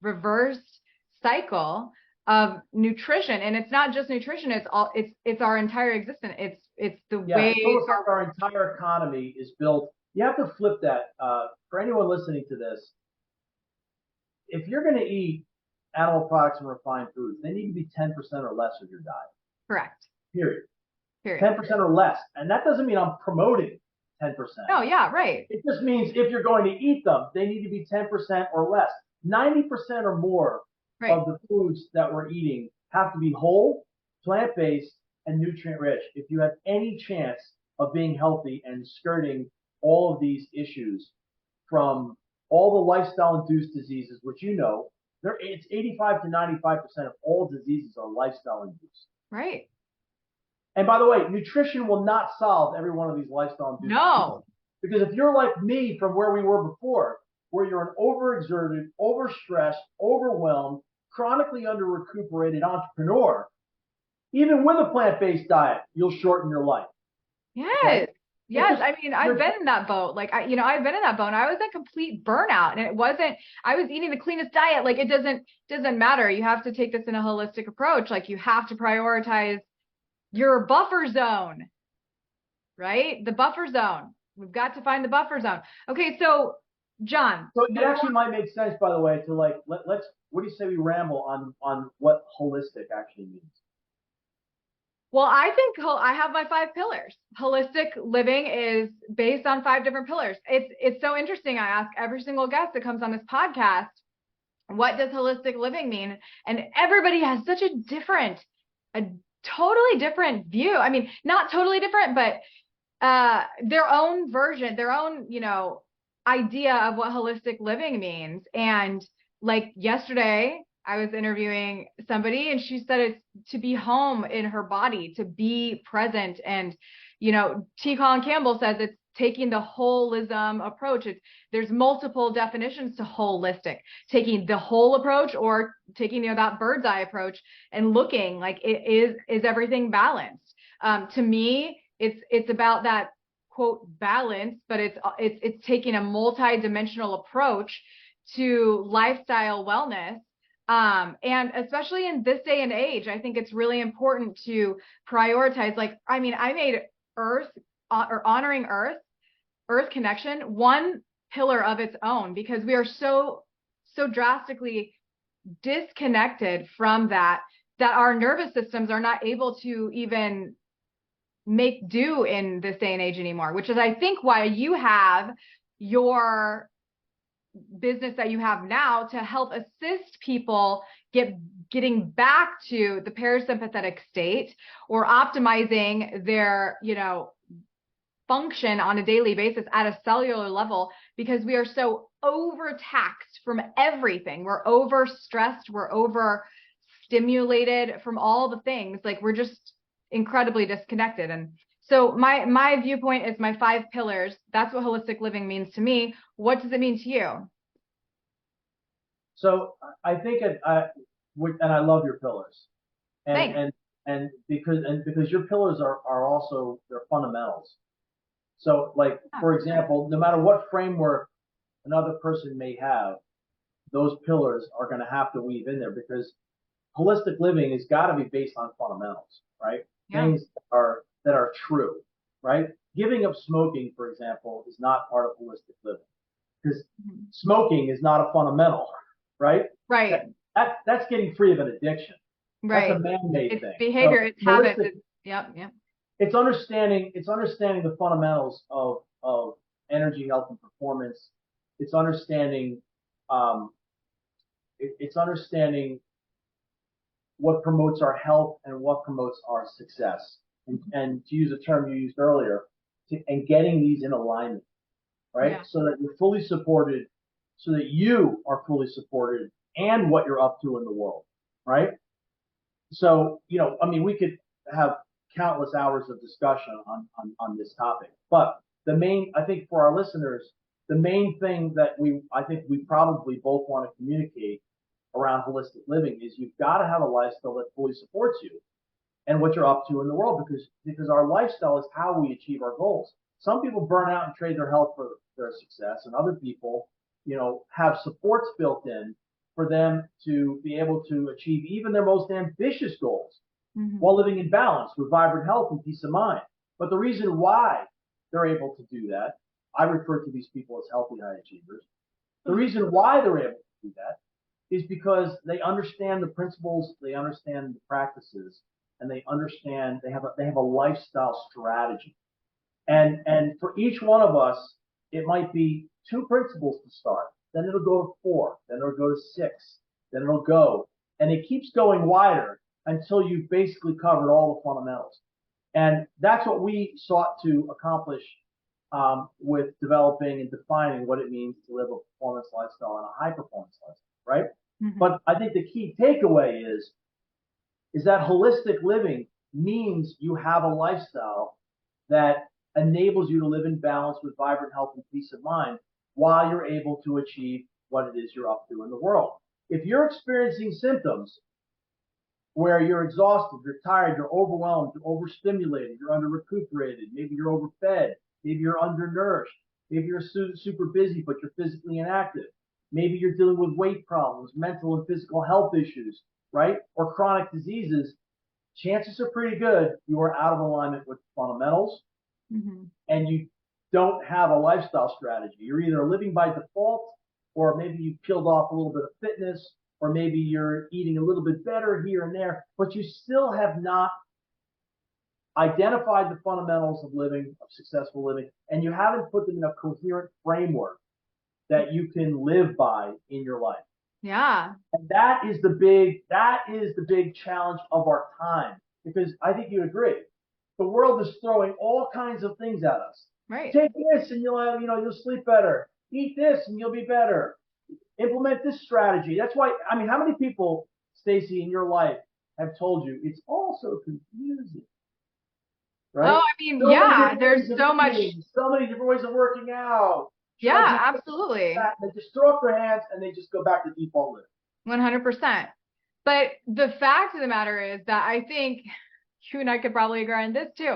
Speaker 1: reversed cycle of nutrition. And it's not just nutrition, it's our entire existence. It's the way
Speaker 2: our entire economy is built. You have to flip that. For anyone listening to this, if you're going to eat animal products and refined foods, they need to be 10% or less of your diet.
Speaker 1: Correct.
Speaker 2: Period. 10% or less. And that doesn't mean I'm promoting 10%.
Speaker 1: Oh, yeah, right.
Speaker 2: It just means if you're going to eat them, they need to be 10% or less. 90% or more of the foods that we're eating have to be whole, plant-based, and nutrient-rich if you have any chance of being healthy and skirting all of these issues from all the lifestyle-induced diseases, which it's 85 to 95% of all diseases are lifestyle-induced.
Speaker 1: Right.
Speaker 2: And by the way, nutrition will not solve every one of these lifestyle-induced diseases. Because if you're like me from where we were before, where you're an overexerted, overstressed, overwhelmed, chronically under-recuperated entrepreneur, even with a plant-based diet, you'll shorten your life.
Speaker 1: Yes. Okay? Yes. I mean, I've been in that boat. Like, I've been in that boat and I was in complete burnout and I was eating the cleanest diet. Like it doesn't matter. You have to take this in a holistic approach. Like you have to prioritize your buffer zone, right? The buffer zone. We've got to find the buffer zone. Okay. So John.
Speaker 2: So it actually might make sense, by the way, to like, let's, what do you say we ramble on what holistic actually means?
Speaker 1: Well, I think I have my 5 pillars. Holistic living is based on 5 different pillars. It's so interesting. I ask every single guest that comes on this podcast, what does holistic living mean? And everybody has such a totally different view. I mean, not totally different, but their own version, their own, idea of what holistic living means. And like yesterday, I was interviewing somebody and she said it's to be home in her body, to be present. And, T. Colin Campbell says it's taking the holism approach. There's multiple definitions to holistic, taking the whole approach or taking, that bird's eye approach and looking like is everything balanced? To me, it's about that quote balance, but it's taking a multi-dimensional approach to lifestyle wellness. And especially in this day and age, I think it's really important to prioritize. I made Earth or honoring Earth connection one pillar of its own, because we are so drastically disconnected from that our nervous systems are not able to even make do in this day and age anymore, which is, I think, why you have your business that you have now to help assist people getting back to the parasympathetic state or optimizing their, function on a daily basis at a cellular level, because we are so overtaxed from everything. We're overstressed, we're overstimulated from all the things. We're just incredibly disconnected. And so my viewpoint is my 5 pillars. That's what holistic living means to me. What does it mean to you?
Speaker 2: So I think and I love your pillars,
Speaker 1: Thanks.
Speaker 2: and because your pillars are also, they're fundamentals. So for example, no matter what framework another person may have, those pillars are going to have to weave in there, because holistic living has got to be based on fundamentals, right?
Speaker 1: Yeah.
Speaker 2: Things that are true, right? Giving up smoking, for example, is not part of holistic living, because smoking is not a fundamental, right?
Speaker 1: Right.
Speaker 2: That's getting free of an addiction.
Speaker 1: Right.
Speaker 2: That's a man-made thing.
Speaker 1: Behavior, it's habits. Yep.
Speaker 2: It's understanding the fundamentals of energy, health, and performance. It's understanding what promotes our health and what promotes our success. And to use a term you used earlier, and getting these in alignment, right? Yeah. So that you're fully supported, so that you are fully supported and what you're up to in the world, right? So, we could have countless hours of discussion on this topic, but I think for our listeners, the main thing that I think we probably both want to communicate around holistic living is you've got to have a lifestyle that fully supports you and what you're up to in the world, because our lifestyle is how we achieve our goals. Some people burn out and trade their health for their success, and other people, have supports built in for them to be able to achieve even their most ambitious goals while living in balance with vibrant health and peace of mind. But the reason why they're able to do that, I refer to these people as healthy high achievers. The reason why they're able to do that is because they understand the principles, they understand the practices, and they have a lifestyle strategy. And for each one of us, it might be 2 principles to start. Then it'll go to 4. Then it'll go to 6. Then it'll go, and it keeps going wider until you've basically covered all the fundamentals. And that's what we sought to accomplish with developing and defining what it means to live a performance lifestyle and a high performance lifestyle, right? But I think the key takeaway is that holistic living means you have a lifestyle that enables you to live in balance with vibrant health and peace of mind while you're able to achieve what it is you're up to in the world. If you're experiencing symptoms where you're exhausted, you're tired, you're overwhelmed, you're overstimulated, you're under-recuperated, maybe you're overfed, maybe you're undernourished, maybe you're super busy but you're physically inactive, maybe you're dealing with weight problems, mental and physical health issues, right? Or chronic diseases, chances are pretty good you are out of alignment with fundamentals and you don't have a lifestyle strategy. You're either living by default, or maybe you've peeled off a little bit of fitness, or maybe you're eating a little bit better here and there, but you still have not identified the fundamentals of living, of successful living, and you haven't put them in a coherent framework that you can live by in your life.
Speaker 1: Yeah.
Speaker 2: And that is the big challenge of our time, because I think you agree. The world is throwing all kinds of things at us.
Speaker 1: Right.
Speaker 2: Take this and you'll sleep better. Eat this and you'll be better. Implement this strategy. That's why, I mean, how many people, Stacy, in your life have told you it's all so confusing, right?
Speaker 1: Oh, I mean,
Speaker 2: So many
Speaker 1: yeah,
Speaker 2: different
Speaker 1: there's
Speaker 2: ways of
Speaker 1: so much.
Speaker 2: eating, so many different ways of working out. Should I
Speaker 1: Yeah,
Speaker 2: do this,
Speaker 1: absolutely.
Speaker 2: that? And they just throw up their hands and they just go back to default living.
Speaker 1: 100%. But the fact of the matter is that I think you and I could probably agree on this too.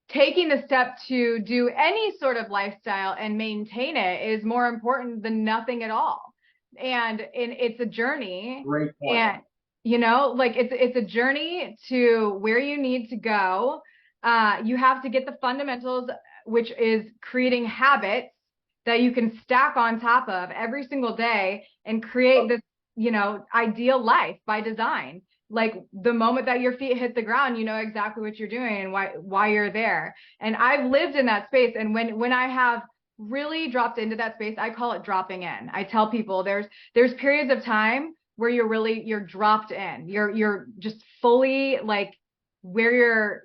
Speaker 1: Taking the step to do any sort of lifestyle and maintain it is more important than nothing at all. And it's a journey.
Speaker 2: Great point.
Speaker 1: And like it's a journey to where you need to go. You have to get the fundamentals, which is creating habits that you can stack on top of every single day and create this, ideal life by design. Like the moment that your feet hit the ground, you know exactly what you're doing and why you're there. And I've lived in that space. And when I have really dropped into that space, I call it dropping in. I tell people there's periods of time where you're dropped in. You're just fully like where you're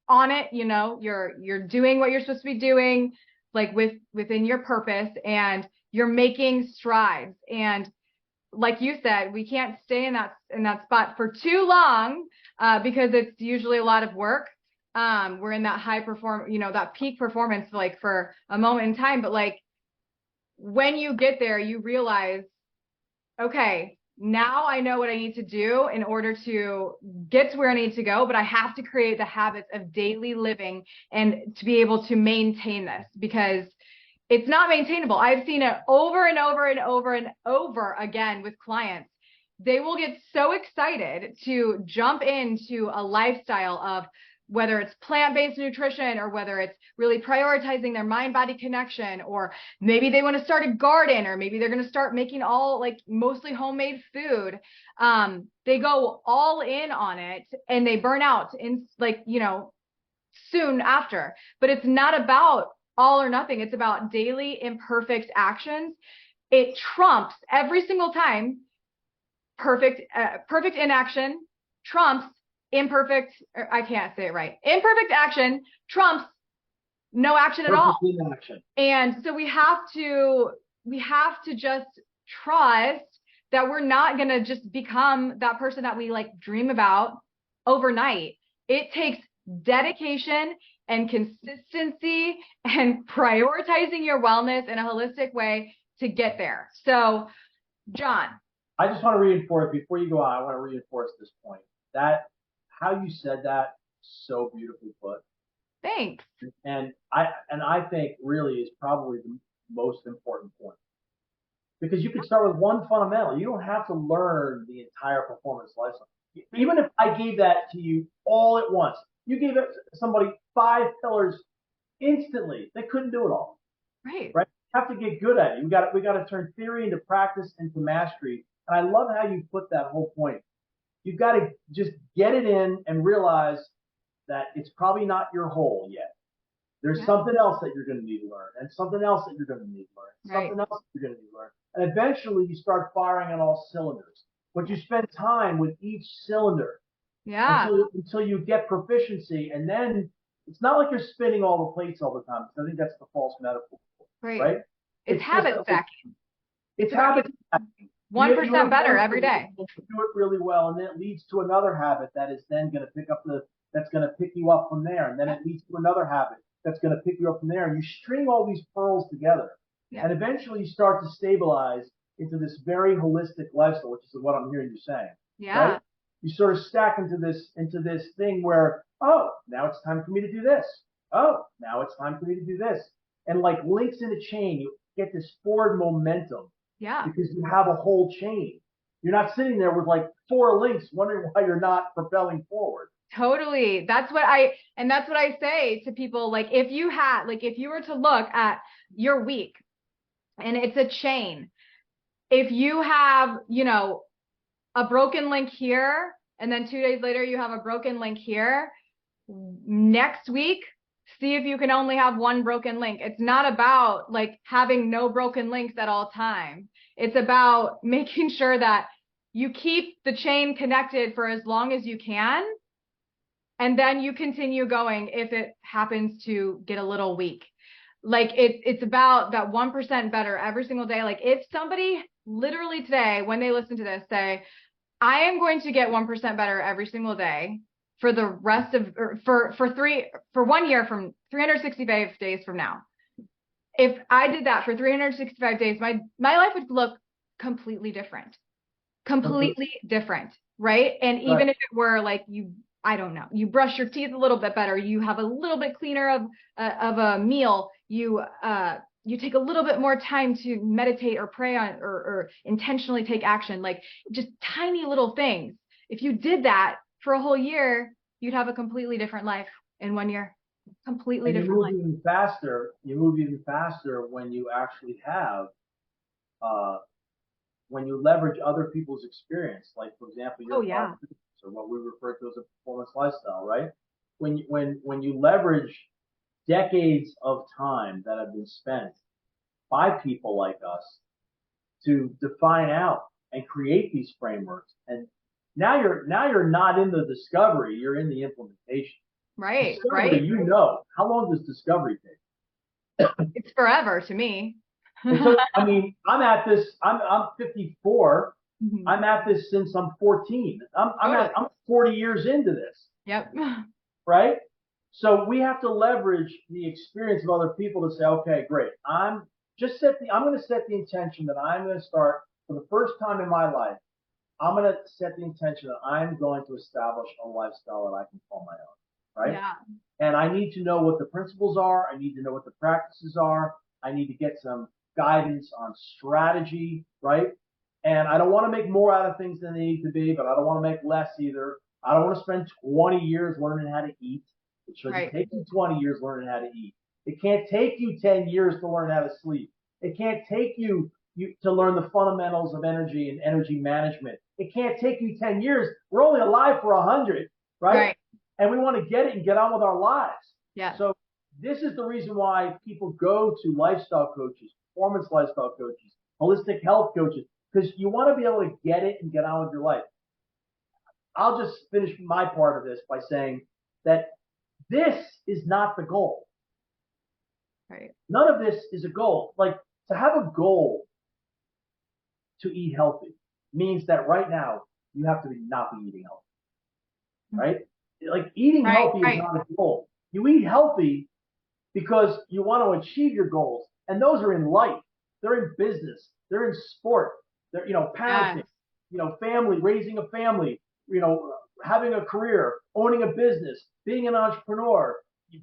Speaker 1: on it, you're doing what you're supposed to be doing, like within your purpose, and you're making strides. And like you said, we can't stay in that spot for too long, because it's usually a lot of work. We're in that that peak performance, like for a moment in time. But like when you get there, you realize, okay, now I know what I need to do in order to get to where I need to go, but I have to create the habits of daily living and to be able to maintain this, because it's not maintainable. I've seen it over and over and over and over again with clients. They will get so excited to jump into a lifestyle of whether it's plant-based nutrition or whether it's really prioritizing their mind-body connection, or maybe they want to start a garden, or maybe they're going to start making all like mostly homemade food. They go all in on it and they burn out in soon after. But it's not about all or nothing. It's about daily imperfect actions. It trumps every single time. Perfect inaction trumps imperfect, I can't say it right. Imperfect action trumps no action at all. Inaction. And so we have to just trust that we're not going to just become that person that we like dream about overnight. It takes dedication and consistency and prioritizing your wellness in a holistic way to get there. So, John.
Speaker 2: I just want to reinforce, before you go on, I want to reinforce this point. That how you said that, so beautifully put.
Speaker 1: Thanks.
Speaker 2: And I think really is probably the most important point. Because you can start with one fundamental. You don't have to learn the entire performance lifestyle. Even if I gave that to you all at once, you gave it somebody 5 pillars instantly, they couldn't do it all.
Speaker 1: Right.
Speaker 2: You have to get good at it. We got to turn theory into practice, into mastery. And I love how you put that whole point. You've got to just get it in and realize that it's probably not your whole yet. There's something else that you're going to need to learn, and something else that you're going to need to learn, something else that you're going to need to learn. And eventually you start firing on all cylinders. But you spend time with each cylinder until you get proficiency. And then it's not like you're spinning all the plates all the time. I think that's the false metaphor. Right?
Speaker 1: It's habit stacking.
Speaker 2: It's habit stacking.
Speaker 1: 1% better every day.
Speaker 2: You do it really well, and then it leads to another habit that is then going to that's going to pick you up from there, and then it leads to another habit that's going to pick you up from there, and you string all these pearls together, and eventually you start to stabilize into this very holistic lifestyle, which is what I'm hearing you saying.
Speaker 1: Yeah.
Speaker 2: Right? You sort of stack into this thing where, oh, now it's time for me to do this. Oh, now it's time for me to do this, and like links in a chain, you get this forward momentum.
Speaker 1: Yeah.
Speaker 2: Because you have a whole chain. You're not sitting there with like 4 links wondering why you're not propelling forward.
Speaker 1: Totally. That's what I say to people. Like if you were to look at your week and it's a chain, if you have, a broken link here and then 2 days later you have a broken link here, next week, see if you can only have one broken link. It's not about like having no broken links at all times. It's about making sure that you keep the chain connected for as long as you can. And then you continue going if it happens to get a little weak. Like it's about that 1% better every single day. Like if somebody literally today, when they listen to this, say, I am going to get 1% better every single day for the rest of, or for 1 year from 365 days from now. If I did that for 365 days, my life would look completely different, right? And even if it were like I don't know, you brush your teeth a little bit better, you have a little bit cleaner of a meal, you take a little bit more time to meditate or pray on or intentionally take action, like just tiny little things. If you did that for a whole year, you'd have a completely different life in 1 year. Completely different life.
Speaker 2: You move even faster when you actually have when you leverage other people's experience, like for example, your or what we refer to as a performance lifestyle, right? When you leverage decades of time that have been spent by people like us to define out and create these frameworks, and now you're not in the discovery, you're in the implementation.
Speaker 1: Right,
Speaker 2: discovery,
Speaker 1: right.
Speaker 2: You know, how long does discovery take?
Speaker 1: It's forever to me.
Speaker 2: So, I mean, I'm 54. Mm-hmm. I'm at this since I'm 14. I'm 40 years into this.
Speaker 1: Yep.
Speaker 2: Right? So we have to leverage the experience of other people to say, okay, great. I'm going to set the intention that I'm going to start for the first time in my life. I'm going to set the intention that I'm going to establish a lifestyle that I can call my own. Right?
Speaker 1: Yeah.
Speaker 2: And I need to know what the principles are. I need to know what the practices are. I need to get some guidance on strategy, right? And I don't want to make more out of things than they need to be, but I don't want to make less either. I don't want to spend 20 years learning how to eat. It shouldn't take you 20 years learning how to eat. It can't take you 10 years to learn how to sleep. It can't take you to learn the fundamentals of energy and energy management. It can't take you 10 years. We're only alive for 100, right? And we want to get it and get on with our lives.
Speaker 1: Yeah.
Speaker 2: So this is the reason why people go to lifestyle coaches, performance lifestyle coaches, holistic health coaches, because you want to be able to get it and get on with your life. I'll just finish my part of this by saying that this is not the goal.
Speaker 1: Right.
Speaker 2: None of this is a goal. Like, to have a goal to eat healthy means that right now you have to not be eating healthy. Right? Like, eating healthy is not a goal. You eat healthy because you want to achieve your goals. And those are in life. They're in business. They're in sport. They're, parenting, family, raising a family, having a career, owning a business, being an entrepreneur,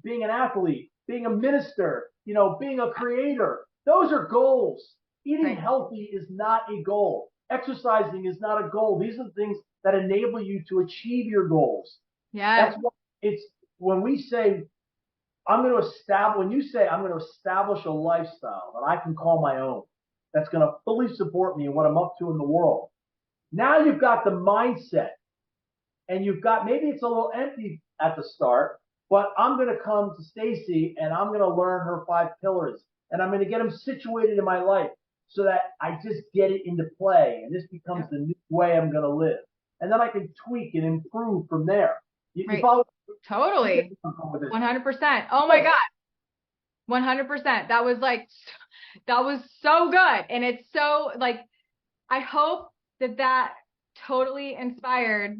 Speaker 2: being an athlete, being a minister, being a creator. Those are goals. Eating healthy is not a goal. Exercising is not a goal. These are the things that enable you to achieve your goals.
Speaker 1: Yeah.
Speaker 2: That's why when we say, I'm going to establish a lifestyle that I can call my own, that's going to fully support me in what I'm up to in the world. Now you've got the mindset, and maybe it's a little empty at the start, but I'm going to come to Stacy and I'm going to learn her 5 pillars, and I'm going to get them situated in my life so that I just get it into play, and this becomes the new way I'm going to live. And then I can tweak and improve from there. You follow?
Speaker 1: Totally. 100%. Oh my God. 100%. That was so good. And it's so I hope that totally inspired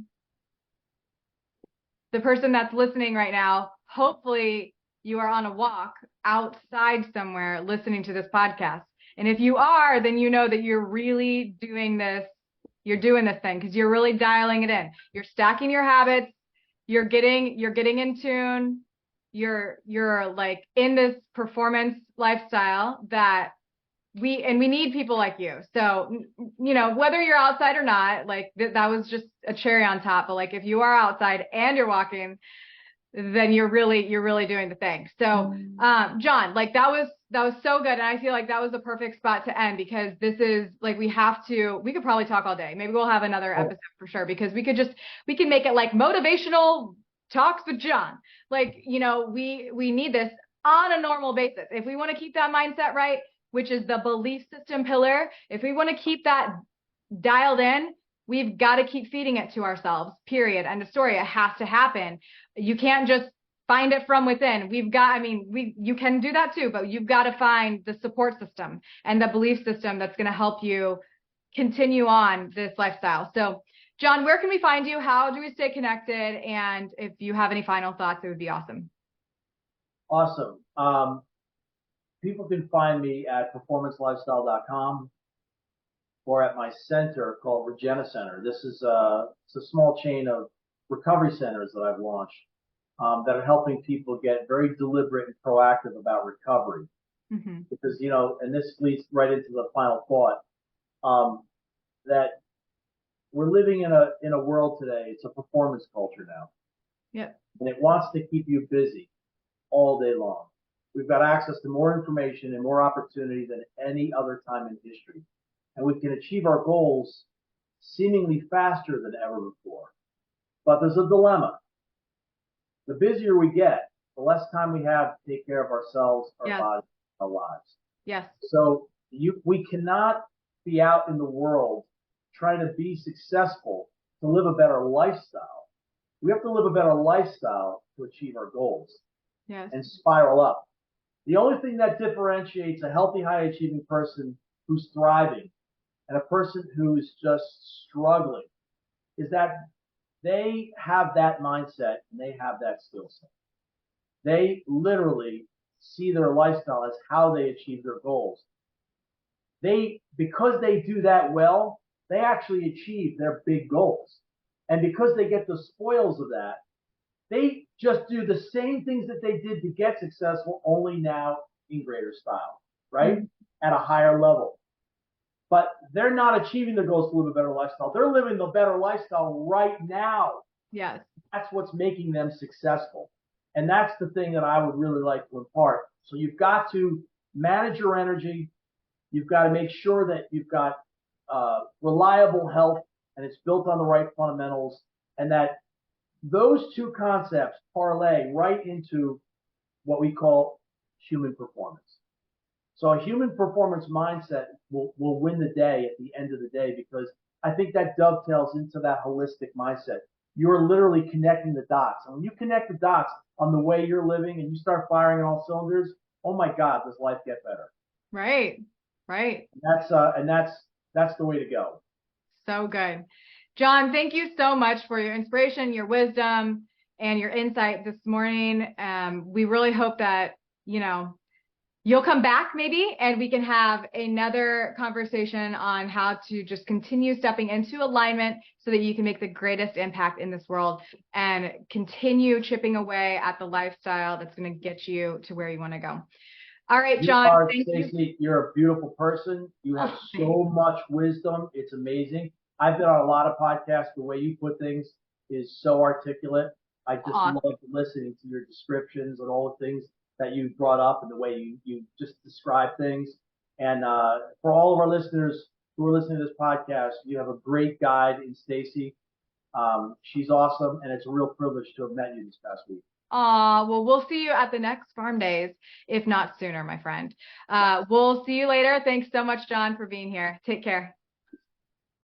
Speaker 1: the person that's listening right now. Hopefully you are on a walk outside somewhere listening to this podcast. And if you are, then you know that you're really doing this. You're doing this thing because you're really dialing it in. You're stacking your habits. You're getting in tune. You're like in this performance lifestyle that we need people like you. So, whether you're outside or not, that was just a cherry on top. But if you are outside and you're walking, then you're really doing the thing. So, John, that was so good. And I feel like that was the perfect spot to end, because this is we could probably talk all day. Maybe we'll have another episode for sure, because we can make it like motivational Talks with John. Like, you know, we need this on a normal basis. If we want to keep that mindset right, which is the belief system pillar, if we want to keep that dialed in, we've got to keep feeding it to ourselves, period. End of story. It has to happen. You can't just find it from within. You can do that too, but you've got to find the support system and the belief system that's going to help you continue on this lifestyle. So, John, where can we find you? How do we stay connected? And if you have any final thoughts, it would be awesome.
Speaker 2: Awesome. People can find me at performancelifestyle.com or at my center called Regenus Center. This is it's a small chain of recovery centers that I've launched that are helping people get very deliberate and proactive about recovery. Mm-hmm. Because, you know, and this leads right into the final thought, that we're living in a world today, it's a performance culture now.
Speaker 1: Yep.
Speaker 2: And it wants to keep you busy all day long. We've got access to more information and more opportunity than any other time in history. And we can achieve our goals seemingly faster than ever before. But there's a dilemma. The busier we get, the less time we have to take care of ourselves, our bodies, our lives.
Speaker 1: Yes.
Speaker 2: So we cannot be out in the world trying to be successful to live a better lifestyle. We have to live a better lifestyle to achieve our goals.
Speaker 1: Yes.
Speaker 2: And spiral up. The only thing that differentiates a healthy, high-achieving person who's thriving and a person who's just struggling is that they have that mindset and they have that skill set. They literally see their lifestyle as how they achieve their goals. Because they do that well, they actually achieve their big goals. And because they get the spoils of that, they just do the same things that they did to get successful, only now in greater style, right? Mm-hmm. At a higher level. But they're not achieving their goals to live a better lifestyle. They're living the better lifestyle right now.
Speaker 1: Yes.
Speaker 2: That's what's making them successful. And that's the thing that I would really like to impart. So you've got to manage your energy. You've got to make sure that you've got reliable health and it's built on the right fundamentals, and that those two concepts parlay right into what we call human performance. So a human performance mindset will win the day at the end of the day, because I think that dovetails into that holistic mindset. You're literally connecting the dots. And when you connect the dots on the way you're living and you start firing on all cylinders, oh my God, does life get better?
Speaker 1: Right. Right.
Speaker 2: And that's the way to go.
Speaker 1: So good. John, thank you so much for your inspiration, your wisdom, and your insight this morning. We really hope that, you'll come back maybe and we can have another conversation on how to just continue stepping into alignment so that you can make the greatest impact in this world and continue chipping away at the lifestyle that's going to get you to where you want to go. All right, John. Thank you.
Speaker 2: Stacey, you're a beautiful person. You have so much wisdom. It's amazing. I've been on a lot of podcasts. The way you put things is so articulate. I just love listening to your descriptions and all the things that you brought up and the way you just describe things. And for all of our listeners who are listening to this podcast, you have a great guide in Stacey. She's awesome, and it's a real privilege to have met you this past week.
Speaker 1: Well, we'll see you at the next Farm Days, if not sooner, my friend. We'll see you later. Thanks so much, John, for being here. Take care.